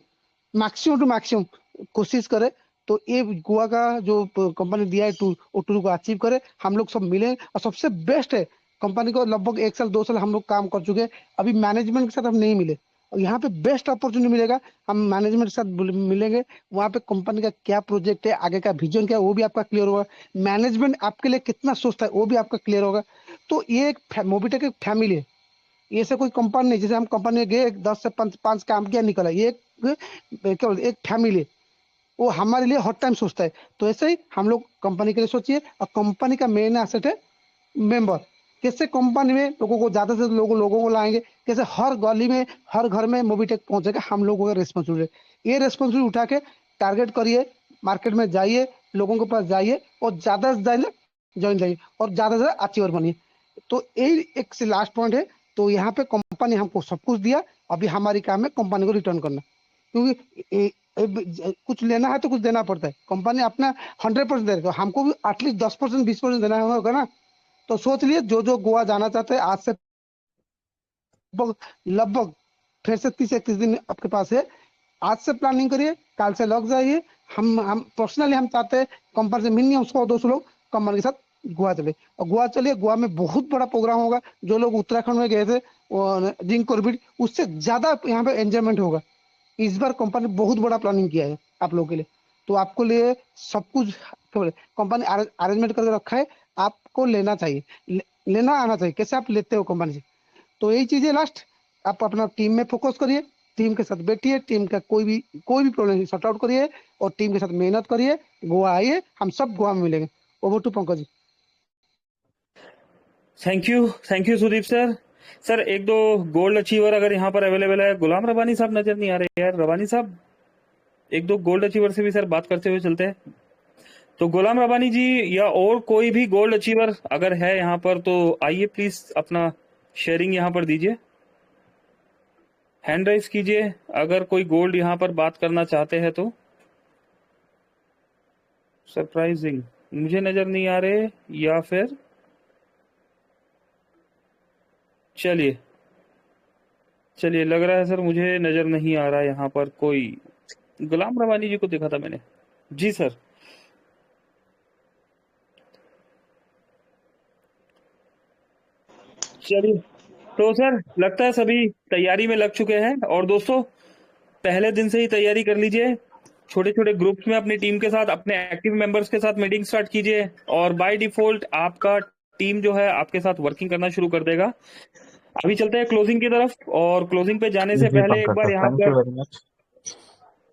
टू मैक्सिमम कोशिश करें। तो ये गोवा का जो कंपनी दिया है टूर, वो टूर को अचीव करे, हम लोग सब मिले। और सबसे बेस्ट है कंपनी को लगभग 1 साल 2 साल हम लोग काम कर चुके हैं, अभी मैनेजमेंट के साथ हम नहीं मिले। और यहाँ पे बेस्ट अपॉर्चुनिटी मिलेगा, हम मैनेजमेंट के साथ मिलेंगे। वहाँ पे कंपनी का क्या प्रोजेक्ट है, आगे का विजन क्या है वो भी आपका क्लियर होगा, मैनेजमेंट आपके लिए कितना सोचता है वो भी आपका क्लियर होगा। तो ये एक मोबीटेक एक फैमिली है, ये से कोई कंपनी नहीं जैसे हम कंपनी में गए 10 से 5 काम किया निकला। ये क्या बोलते एक फैमिली है, वो हमारे लिए हर टाइम सोचता है। तो ऐसे ही हम लोग कंपनी के लिए सोचिए। और कंपनी का मेन एसेट है मेंबर। कैसे कंपनी में लोगों को ज्यादा से लोगों को लाएंगे, कैसे हर गली में हर घर में मोबीटेक पहुंचेगा, हम लोगों का रेस्पॉन्सिबिलिटी। ये रेस्पॉन्सिबिलिटी उठा के टारगेट करिए, मार्केट में जाइए, लोगों के पास जाइए और ज्यादा से ज्यादा ज्वाइन जाइए और ज्यादा से ज्यादा अचीवर बनिए। तो यही एक से लास्ट पॉइंट है। तो यहाँ पे कंपनी हमको सब कुछ दिया, अभी हमारी काम है कंपनी को रिटर्न करना। क्योंकि कुछ लेना है तो कुछ देना पड़ता है। कंपनी अपना 100% दे रही है, हमको भी एटलीस्ट 10% 20% देना होगा ना। तो सोच लिए जो गोवा जाना चाहते हैं, आज से लगभग फिर से 30-31 दिन आपके पास है, आज से प्लानिंग करिए, कल से लग जाइए। हम पर्सनली हम चाहते हैं कंपनी से मिनिमम 100-200 लोग कंपनी के साथ गोवा चले। और गोवा चलिए, गोवा में बहुत बड़ा प्रोग्राम होगा। जो लोग उत्तराखंड में गए थे जिंक कॉर्बेट, उससे ज्यादा यहाँ पे एंजॉयमेंट होगा। इस बार कंपनी बहुत बड़ा प्लानिंग किया है आप लोगों के लिए। तो आपको लिए सब कुछ कंपनी अरेंजमेंट करके रखा है, आपको लेना चाहिए, लेना आना चाहिए। कैसे आप लेते हो कंपनी से, तो यही चीज है। लास्ट आप अपना टीम में फोकस करिए, टीम के साथ बैठिए, टीम का कोई भी प्रॉब्लम सॉर्ट आउट करिए और टीम के साथ मेहनत करिए। गोवा आइए, हम सब गोवा में मिलेंगे। Over to Pankaj ji. Thank you Sudeep sir. Sir 1-2 gold achiever अगर यहाँ पर अवेलेबल है। गुलाम रबानी साहब नजर नहीं आ रहे यार। रबानी साहब 1-2 गोल्ड अचीवर से भी सर बात करते हुए चलते हैं। तो गुलाम रबानी जी या और कोई भी गोल्ड अचीवर अगर है यहाँ पर तो आइए प्लीज अपना शेयरिंग यहाँ पर दीजिए, हैंड राइज कीजिए अगर कोई गोल्ड यहाँ पर बात करना चाहते हैं तो। सरप्राइजिंग मुझे नजर नहीं आ रहे, या फिर चलिए लग रहा है सर मुझे नजर नहीं आ रहा है यहाँ पर कोई। गुलाम रबानी जी को देखा था मैंने जी सर। चलिए तो सर लगता है सभी तैयारी में लग चुके हैं। और दोस्तों पहले दिन से ही तैयारी कर लीजिए, छोटे छोटे ग्रुप्स में अपनी टीम के साथ, अपने एक्टिव मेंबर्स के साथ मीटिंग स्टार्ट कीजिए और बाय डिफॉल्ट आपका टीम जो है आपके साथ वर्किंग करना शुरू कर देगा। अभी चलते हैं क्लोजिंग की तरफ, और क्लोजिंग पे जाने से पहले एक बार यहाँ पर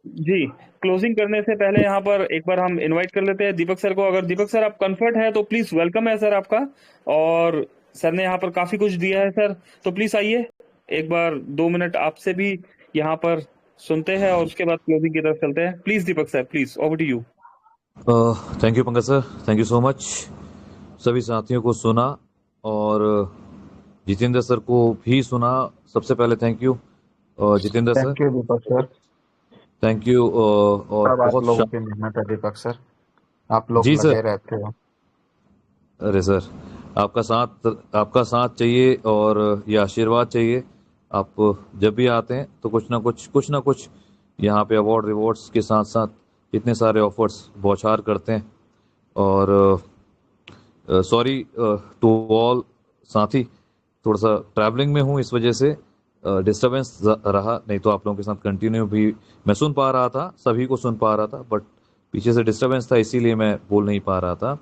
जी क्लोजिंग करने से पहले यहाँ पर एक बार हम इनवाइट कर लेते हैं दीपक सर को। अगर दीपक सर आप कंफर्ट है तो प्लीज वेलकम है सर आपका, और सर ने यहाँ पर काफी कुछ दिया है सर, तो प्लीज आइए एक बार 2 मिनट आपसे भी यहाँ पर सुनते हैं और उसके बाद क्लोजिंग की तरफ चलते हैं। Please Deepak sir, please over to you. Thank you Pankaj sir, thank you so much. सभी साथियों को सुना और जितेंद्र सर को भी सुना। सबसे पहले thank you Jitendra sir. Thank you Deepak sir, thank you. और बहुत बहुत लोगों की मेहनत है दीपक सर, आप लोग जी लगे सर। रहते हो। अरे सर आपका साथ चाहिए और ये आशीर्वाद चाहिए। आप जब भी आते हैं तो कुछ ना कुछ यहाँ पे अवार्ड रिवॉर्ड्स के साथ साथ इतने सारे ऑफर्स बौछार करते हैं। और सॉरी टू ऑल साथी, थोड़ा सा ट्रैवलिंग में हूँ, इस वजह से डिस्टर्बेंस रहा, नहीं तो आप लोगों के साथ कंटिन्यू भी मैं सुन पा रहा था, सभी को सुन पा रहा था, बट पीछे से डिस्टरबेंस था, इसीलिए मैं बोल नहीं पा रहा था।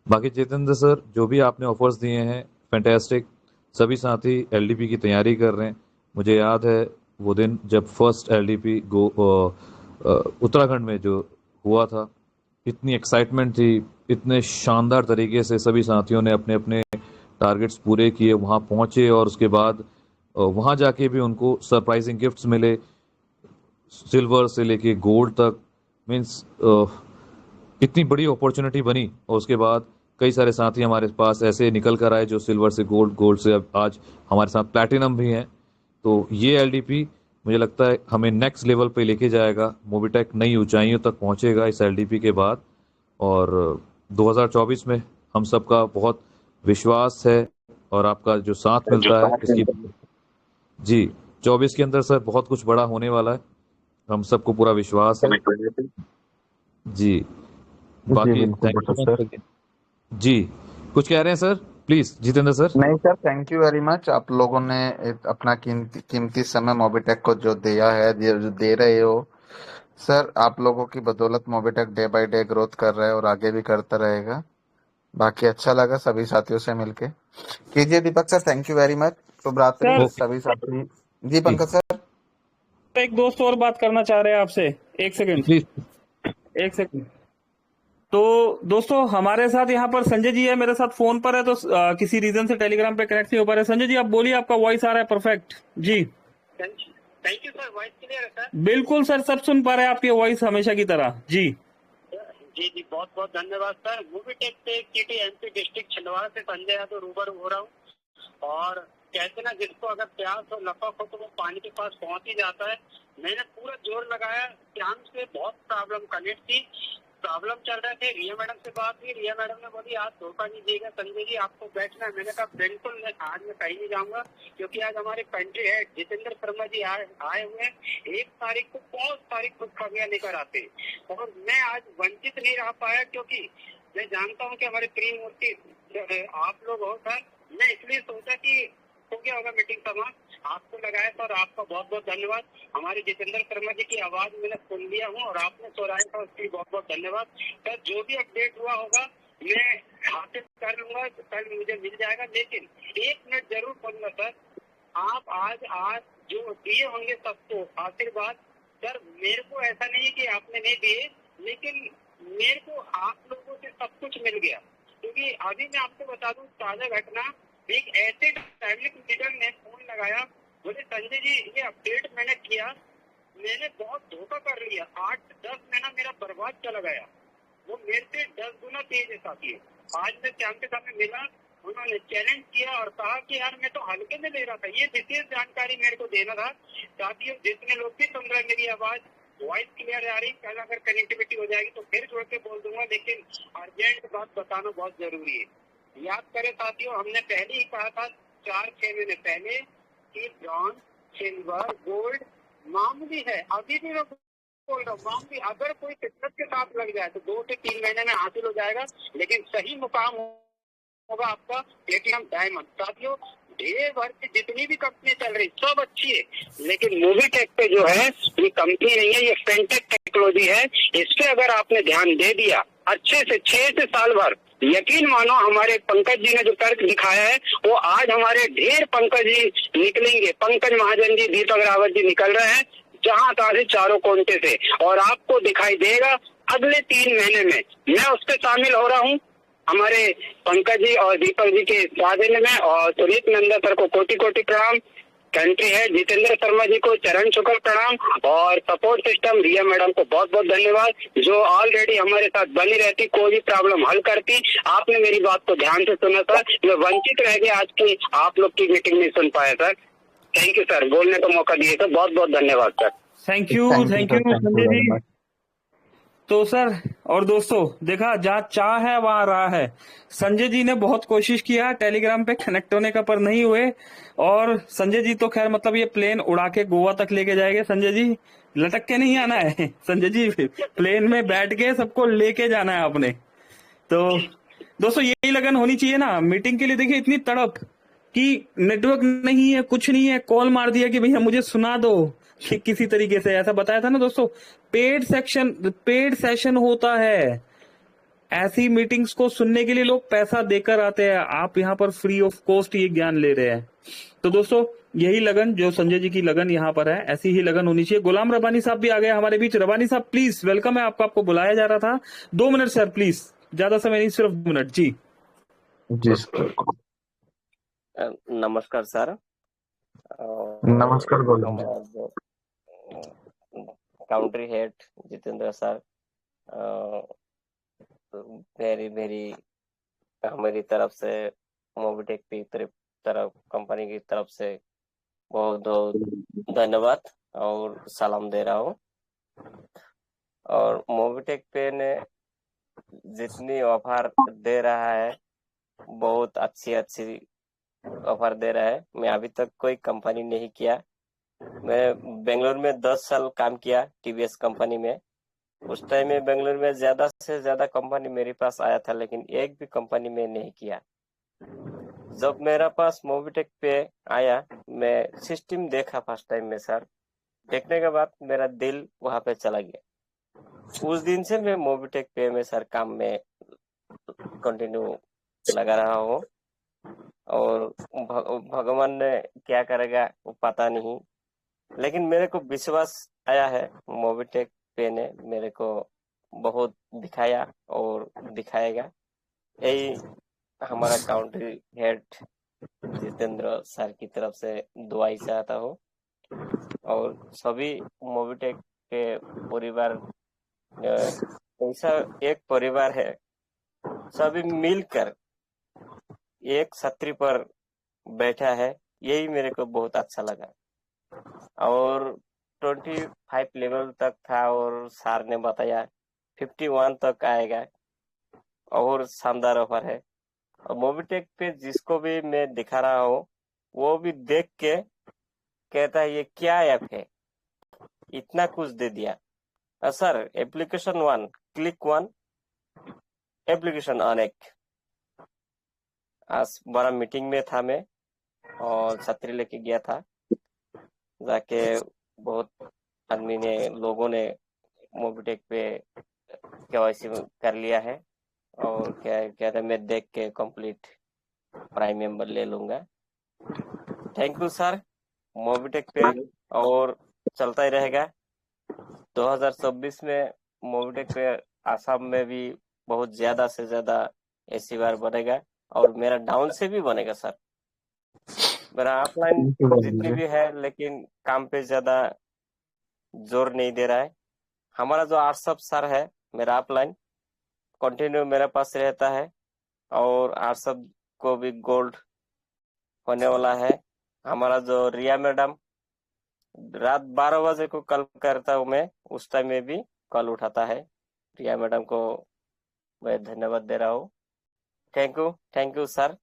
बाकी जितेंद्र सर, जो भी आपने ऑफर्स दिए हैं फैंटेस्टिक। सभी साथी एलडीपी की तैयारी कर रहे हैं। मुझे याद है वो दिन जब फर्स्ट एलडीपी उत्तराखंड में जो हुआ था, इतनी एक्साइटमेंट थी, इतने शानदार तरीके से सभी साथियों ने अपने अपने टारगेट्स पूरे किए, वहाँ पहुँचे और उसके बाद वहाँ जाके भी उनको सरप्राइजिंग गिफ्ट्स मिले, सिल्वर से लेके गोल्ड तक। मीन्स इतनी बड़ी अपॉर्चुनिटी बनी और उसके बाद कई सारे साथी हमारे पास ऐसे निकल कर आए जो सिल्वर से गोल्ड, गोल्ड से अब आज हमारे साथ प्लैटिनम भी हैं। तो ये एलडीपी मुझे लगता है हमें नेक्स्ट लेवल पे लेके जाएगा। मोबिटेक नई ऊंचाइयों तक पहुंचेगा इस एलडीपी के बाद। और 2024 में हम सबका बहुत विश्वास है और आपका जो साथ मिलता है इसकी। जी, 24 के अंदर सर बहुत कुछ बड़ा होने वाला है, हम सबको पूरा विश्वास है। जी, बाकी थैंक यू सर। जी, कुछ कह रहे हैं सर? Please Jitendra sir. नहीं sir, thank you very much. आप लोगों ने अपना कीमती समय मोबिटेक को जो दिया है, जो दे रहे हो सर, आप लोगों की बदौलत Mobitech day by day growth कर रहा है और आगे भी करता रहेगा। बाकी अच्छा लगा सभी साथियों से मिलके। कीजिए Deepak sir, thank you very much. शुभ रात्रि सभी साथी। जी पंकज सर। एक दोस्त और बात करना चाह रहे हैं आपसे, एक सेकंड। तो दोस्तों, हमारे साथ यहाँ पर संजय जी है, मेरे साथ फोन पर है, तो किसी रीजन से टेलीग्राम पे कनेक्ट नहीं हो पा रहे। संजय जी आप बोलिए, आपका वॉइस आ रहा है परफेक्ट। जी thank you sir, voice clear है सर? बिल्कुल सर, सब सुन पा रहे हैं आपकी वॉइस हमेशा की तरह। जी जी, बहुत बहुत धन्यवाद सर। मोबिटेक से केटी एमपी डिस्ट्रिक्ट छिंदवाड़ा से संजय यादव रूबरू हो रहा हूँ। और कहते ना, जिसको अगर प्यास और लपक हो तो वो पानी के पास पहुंच ही जाता है। मैंने पूरा जोर लगाया, कैंप से बहुत प्रॉब्लम कनेक्ट थी, प्रॉब्लम चल रहे थे। रिया मैडम से बात हुई, रिया मैडम ने बोली आज धोखा नहीं देगा संजय जी, आपको बैठना है। मैंने कहा बिल्कुल, आज मैं कहीं नहीं जाऊंगा, क्योंकि आज हमारे कंट्री हेड जितेंद्र शर्मा जी आए हुए हैं। 1 तारीख को बहुत सारी खुशखबरियां लेकर आते, और मैं आज वंचित नहीं रह पाया, क्योंकि मैं जानता हूँ कि हमारे प्रिय मूर्ति आप लोग हो सर। मैं इसलिए सोचा कि हो गया होगा मीटिंग समाप्त, आपको लगाया सर। आपका बहुत बहुत धन्यवाद। हमारे जितेंद्र शर्मा जी की आवाज मैंने सुन लिया हूँ और आपने सुनाया था, उसके लिए बहुत बहुत धन्यवाद सर। जो भी अपडेट हुआ होगा मैं हासिल कर लूंगा, कल मुझे मिल जाएगा। लेकिन 1 मिनट जरूर बोलूंगा सर, आप आज जो दिए होंगे सबको आशीर्वाद सर, मेरे को ऐसा नहीं है कि आपने नहीं दिए, लेकिन मेरे को आप लोगों से सब कुछ मिल गया। क्योंकि अभी मैं आपको बता दूं ताजा घटना, एक ऐसे फैमिली लीडर ने फोन लगाया, बोले संजय जी ये अपडेट मैंने किया, मैंने बहुत धोखा कर लिया, 8-10 महीना मेरा बर्बाद चला गया। वो मेरे से 10 गुना तेज है साथी। आज मैं कैंप के सामने मिला, उन्होंने चैलेंज किया और कहा कि यार मैं तो हल्के में ले रहा था, ये विशेष जानकारी मेरे को देना था। साथियों, जितने लोग भी सुन रहे हैं मेरी आवाज, वॉइस क्लियर आ रही, कल अगर कनेक्टिविटी हो जाएगी तो फिर जोड़ के बोल दूंगा, लेकिन अर्जेंट बात बताना बहुत जरूरी है। याद करें साथियों, हमने पहले ही कहा था 4-6 महीने पहले कि ब्रॉन्ज, सिल्वर, गोल्ड मामूली है। अभी भी मैं बोल रहा हूँ मामूली, अगर कोई फिटनेस के साथ लग जाए तो 2 से 3 महीने में हासिल हो जाएगा, लेकिन सही मुकाम होगा आपका प्लेटिनम डायमंड। साथियों, ढेर भर की जितनी भी कंपनी चल रही सब अच्छी है, लेकिन मोबिटेक पे जो है ये कंपनी नहीं है, ये फेंटेक टेक्नोलॉजी है। इस पे अगर आपने ध्यान दे दिया अच्छे से 6 से साल भर, यकीन मानो हमारे पंकज जी ने जो तर्क दिखाया है वो आज हमारे ढेर पंकज जी निकलेंगे। पंकज महाजन जी, दीपक रावत जी निकल रहे हैं जहां तहां से, चारों कोने से, और आपको दिखाई देगा अगले 3 महीने में मैं उस पर शामिल हो रहा हूँ। हमारे पंकज जी और दीपक जी के स्वाधीन में, और सुनीत नंदा सर को कोटि कोटि प्रणाम, कंट्री है जितेंद्र शर्मा जी को चरण शुक्ल प्रणाम, और सपोर्ट सिस्टम रिया मैडम को बहुत बहुत धन्यवाद, जो ऑलरेडी हमारे साथ बनी रहती, कोई भी प्रॉब्लम हल करती। आपने मेरी बात को ध्यान से सुना सर, मैं वंचित रह गया आज की आप लोग की मीटिंग नहीं सुन पाया सर। थैंक यू सर, बोलने का मौका दिए सर, बहुत बहुत धन्यवाद sir. Thank you Sanjay ji. तो सर और दोस्तों, देखा जहाँ चाह है वहां राह है। संजय जी ने बहुत कोशिश किया टेलीग्राम पे कनेक्ट होने का, पर नहीं हुए। और संजय जी तो खैर मतलब ये प्लेन उड़ा के गोवा तक लेके जाएंगे। संजय जी लटक के नहीं आना है, संजय जी प्लेन में बैठ के सबको लेके जाना है आपने। तो दोस्तों यही लगन होनी चाहिए ना मीटिंग के लिए। देखिए इतनी तड़प कि नेटवर्क नहीं है, कुछ नहीं है, कॉल मार दिया कि भैया मुझे सुना दो, किसी तरीके से, ऐसा बताया था ना दोस्तों, पेड सेशन होता है। ऐसी मीटिंग्स को सुनने के लिए लोग पैसा देकर आते हैं, आप यहाँ पर फ्री ऑफ कॉस्ट ये ज्ञान ले रहे हैं। तो दोस्तों यही लगन, जो संजय जी की लगन यहाँ पर है, ऐसी ही लगन होनी चाहिए। गुलाम रब्बानी साहब भी आ गए हमारे बीच। रब्बानी साहब प्लीज, वेलकम है आपको, आपको बुलाया जा रहा था। 2 मिनट सर प्लीज, ज्यादा समय नहीं, सिर्फ 2 मिनट जी। जी सर। नमस्कार सर। नमस्कार गुलाम जी। हमारा जो country head Jitendra sir, very very हमारी तरफ से, मोबिटेक की तरफ कंपनी की तरफ से बहुत बहुत धन्यवाद और सलाम दे रहा हूँ। और मोबिटेक पे ने जितनी ऑफर दे रहा है, बहुत अच्छी ऑफर दे रहा है। मैं अभी तक कोई कंपनी नहीं किया। मैं बेंगलोर में 10 साल काम किया टीवीएस कंपनी में। उस टाइम में बेंगलोर में ज्यादा से ज्यादा कंपनी मेरे पास आया था, लेकिन एक भी कंपनी में नहीं किया। जब मेरा पास मोबिटेक पे आया, मैं सिस्टम देखा फर्स्ट टाइम में सर। देखने के बाद मेरा दिल वहां पे चला गया। उस दिन से मैं मोबिटेक पे में सर काम में कंटिन्यू लगा रहा हूँ। और भगवान ने क्या करेगा वो पता नहीं, लेकिन मेरे को विश्वास आया है। मोबिटेक पे ने मेरे को बहुत दिखाया और दिखाएगा। यही हमारा काउंट्री हेड जितेंद्र सर की तरफ से दुआई चाहता हूँ। और सभी मोबिटेक के परिवार, ऐसा एक परिवार है, सभी मिलकर एक छतरी पर बैठा है। यही मेरे को बहुत अच्छा लगा। और 25 लेवल तक था और सर ने बताया 51 तक आएगा। और शानदार ऑफर है। और मोबिटेक पे जिसको भी मैं दिखा रहा हूँ, वो भी देख के कहता है ये क्या ऐप है, इतना कुछ दे दिया। सर एप्लीकेशन 1, क्लिक 1, एप्लीकेशन अनेक। आज बड़ा मीटिंग में था मैं और छतरी लेके गया था। जाके बहुत आदमी ने, लोगों ने मोबिटेक पे केवाईसी कर लिया है। और क्या था, मैं देख के कंप्लीट प्राइम मेंबर ले लूंगा। Thank you sir. मोबिटेक पे और चलता ही रहेगा। 2026 में मोबिटेक पे आसाम में भी बहुत ज्यादा से ज्यादा ऐसी बार बनेगा और मेरा डाउन से भी बनेगा सर। मेरा ऑफलाइन जितनी भी है, लेकिन काम पे ज्यादा जोर नहीं दे रहा है। हमारा जो आरसब सर है, मेरा ऑफलाइन कंटिन्यू मेरे पास रहता है। और आरसब को भी गोल्ड होने वाला है। हमारा जो रिया मैडम, रात 12 बजे को कल करता हूँ मैं, उस टाइम में भी कॉल उठाता है। रिया मैडम को मैं धन्यवाद दे रहा हूँ। Thank you sir.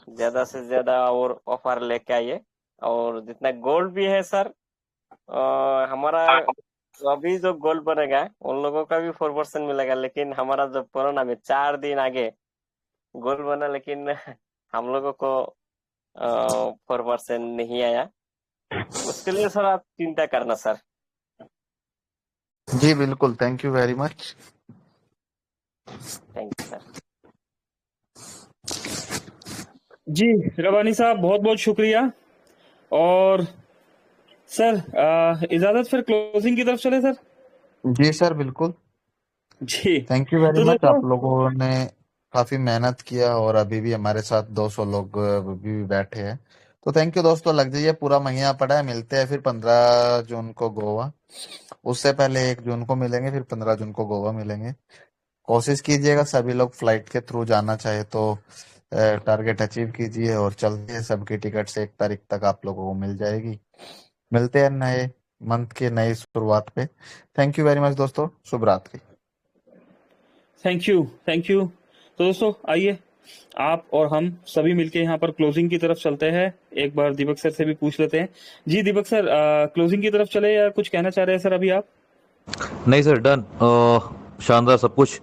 ज्यादा से ज्यादा और ऑफर लेके आइए। और जितना गोल्ड भी है सर, हमारा अभी जो गोल्ड बनेगा उन लोगों का भी 4% मिलेगा। लेकिन हमारा जो कोरोना में 4 दिन आगे गोल्ड बना, लेकिन हम लोगों को 4% नहीं आया। उसके लिए सर आप चिंता करना सर। जी बिल्कुल, thank you very much. Thank you sir. जी रब्बानी साहब बहुत बहुत शुक्रिया। और सर इजाजत, फिर क्लोजिंग की तरफ चले सर। जी सर बिल्कुल जी थैंक यू वेरी तो मच। दोस्तों, आप लोगों ने काफी मेहनत किया और अभी भी हमारे साथ 200 लोग अभी भी बैठे हैं। तो थैंक यू दोस्तों, लग जाइए, पूरा महीना पड़ा है। मिलते हैं फिर 15 जून को गोवा। उससे पहले 1 जून को मिलेंगे, फिर 15 जून को गोवा मिलेंगे। कोशिश कीजिएगा सभी लोग फ्लाइट के थ्रू जाना चाहे तो टारगेट अचीव कीजिए और चलते हैं। सबकी टिकट से 1 तारीख तक आप लोगों को मिल जाएगी। मिलते हैं नए मंथ के नई शुरुआत पे। थैंक यू वेरी मच दोस्तों, शुभ रात्रि। Thank you. तो दोस्तों आइए, आप और हम सभी मिलके यहाँ पर क्लोजिंग की तरफ चलते हैं। एक बार दीपक सर से भी पूछ लेते हैं। जी दीपक सर, क्लोजिंग की तरफ चले या कुछ कहना चाह रहे हैं सर अभी आप? नहीं सर, डन। शानदार सब कुछ।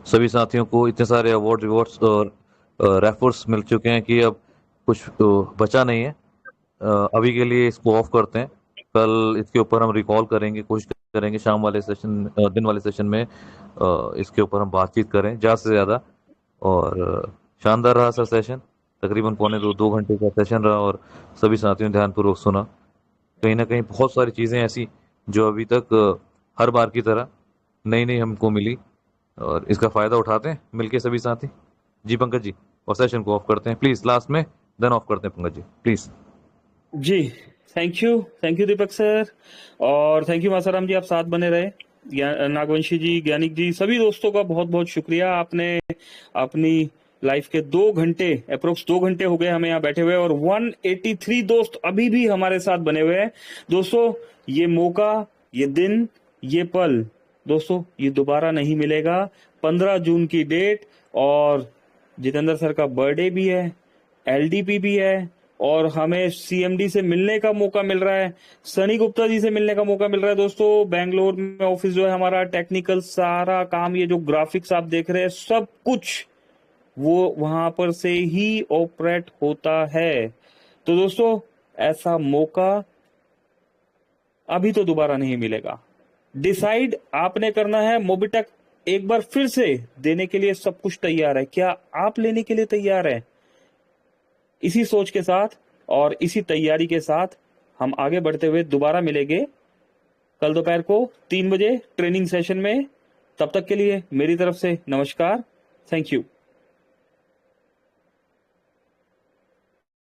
सभी साथियों को इतने सारे अवार्ड, रिवॉर्ड्स और रेफर्स मिल चुके हैं कि अब कुछ बचा नहीं है। अभी के लिए इसको ऑफ करते हैं कल इसके ऊपर हम रिकॉल करेंगे, कोशिश करेंगे शाम वाले सेशन, दिन वाले सेशन में इसके ऊपर हम बातचीत करें ज़्यादा से ज़्यादा। और शानदार रहा सर सेशन, तकरीबन पौने 2 घंटे का सेशन रहा और सभी साथियों ने ध्यानपूर्वक सुना। कहीं ना कहीं बहुत सारी चीज़ें ऐसी जो अभी तक हर बार की तरह नई नई हमको मिली और इसका फ़ायदा उठाते हैं मिलके सभी साथी। जी पंकज जी, और सेशन को ऑफ करते हैं प्लीज़, लास्ट में देन ऑफ करते हैं पंकज जी प्लीज़। जी थैंक यू दीपक सर, और थैंक यू मासाराम जी, आप साथ बने रहे। नागवंशी जी, ज्ञानिक जी, सभी दोस्तों का बहुत बहुत शुक्रिया। आपने अपनी लाइफ के 2 घंटे, अप्रोक्स 2 घंटे हो गए हमें यहाँ बैठे हुए, और 183 दोस्त अभी भी हमारे साथ बने हुए हैं। दोस्तों ये मौका, ये दिन, ये पल दोस्तों ये दोबारा नहीं मिलेगा। 15 जून की डेट, और जितेंद्र सर का बर्थडे भी है, एलडीपी भी है, और हमें सीएमडी से मिलने का मौका मिल रहा है, सनी गुप्ता जी से मिलने का मौका मिल रहा है। दोस्तों बेंगलोर में ऑफिस जो है हमारा, टेक्निकल सारा काम, ये जो ग्राफिक्स आप देख रहे हैं सब कुछ वो वहां पर से ही ऑपरेट होता है। तो दोस्तों ऐसा मौका अभी तो दोबारा नहीं मिलेगा। डिसाइड आपने करना है। मोबिटेक एक बार फिर से देने के लिए सब कुछ तैयार है, क्या आप लेने के लिए तैयार हैं? इसी सोच के साथ और इसी तैयारी के साथ हम आगे बढ़ते हुए दोबारा मिलेंगे कल दोपहर को 3 बजे ट्रेनिंग सेशन में। तब तक के लिए मेरी तरफ से नमस्कार, थैंक यू।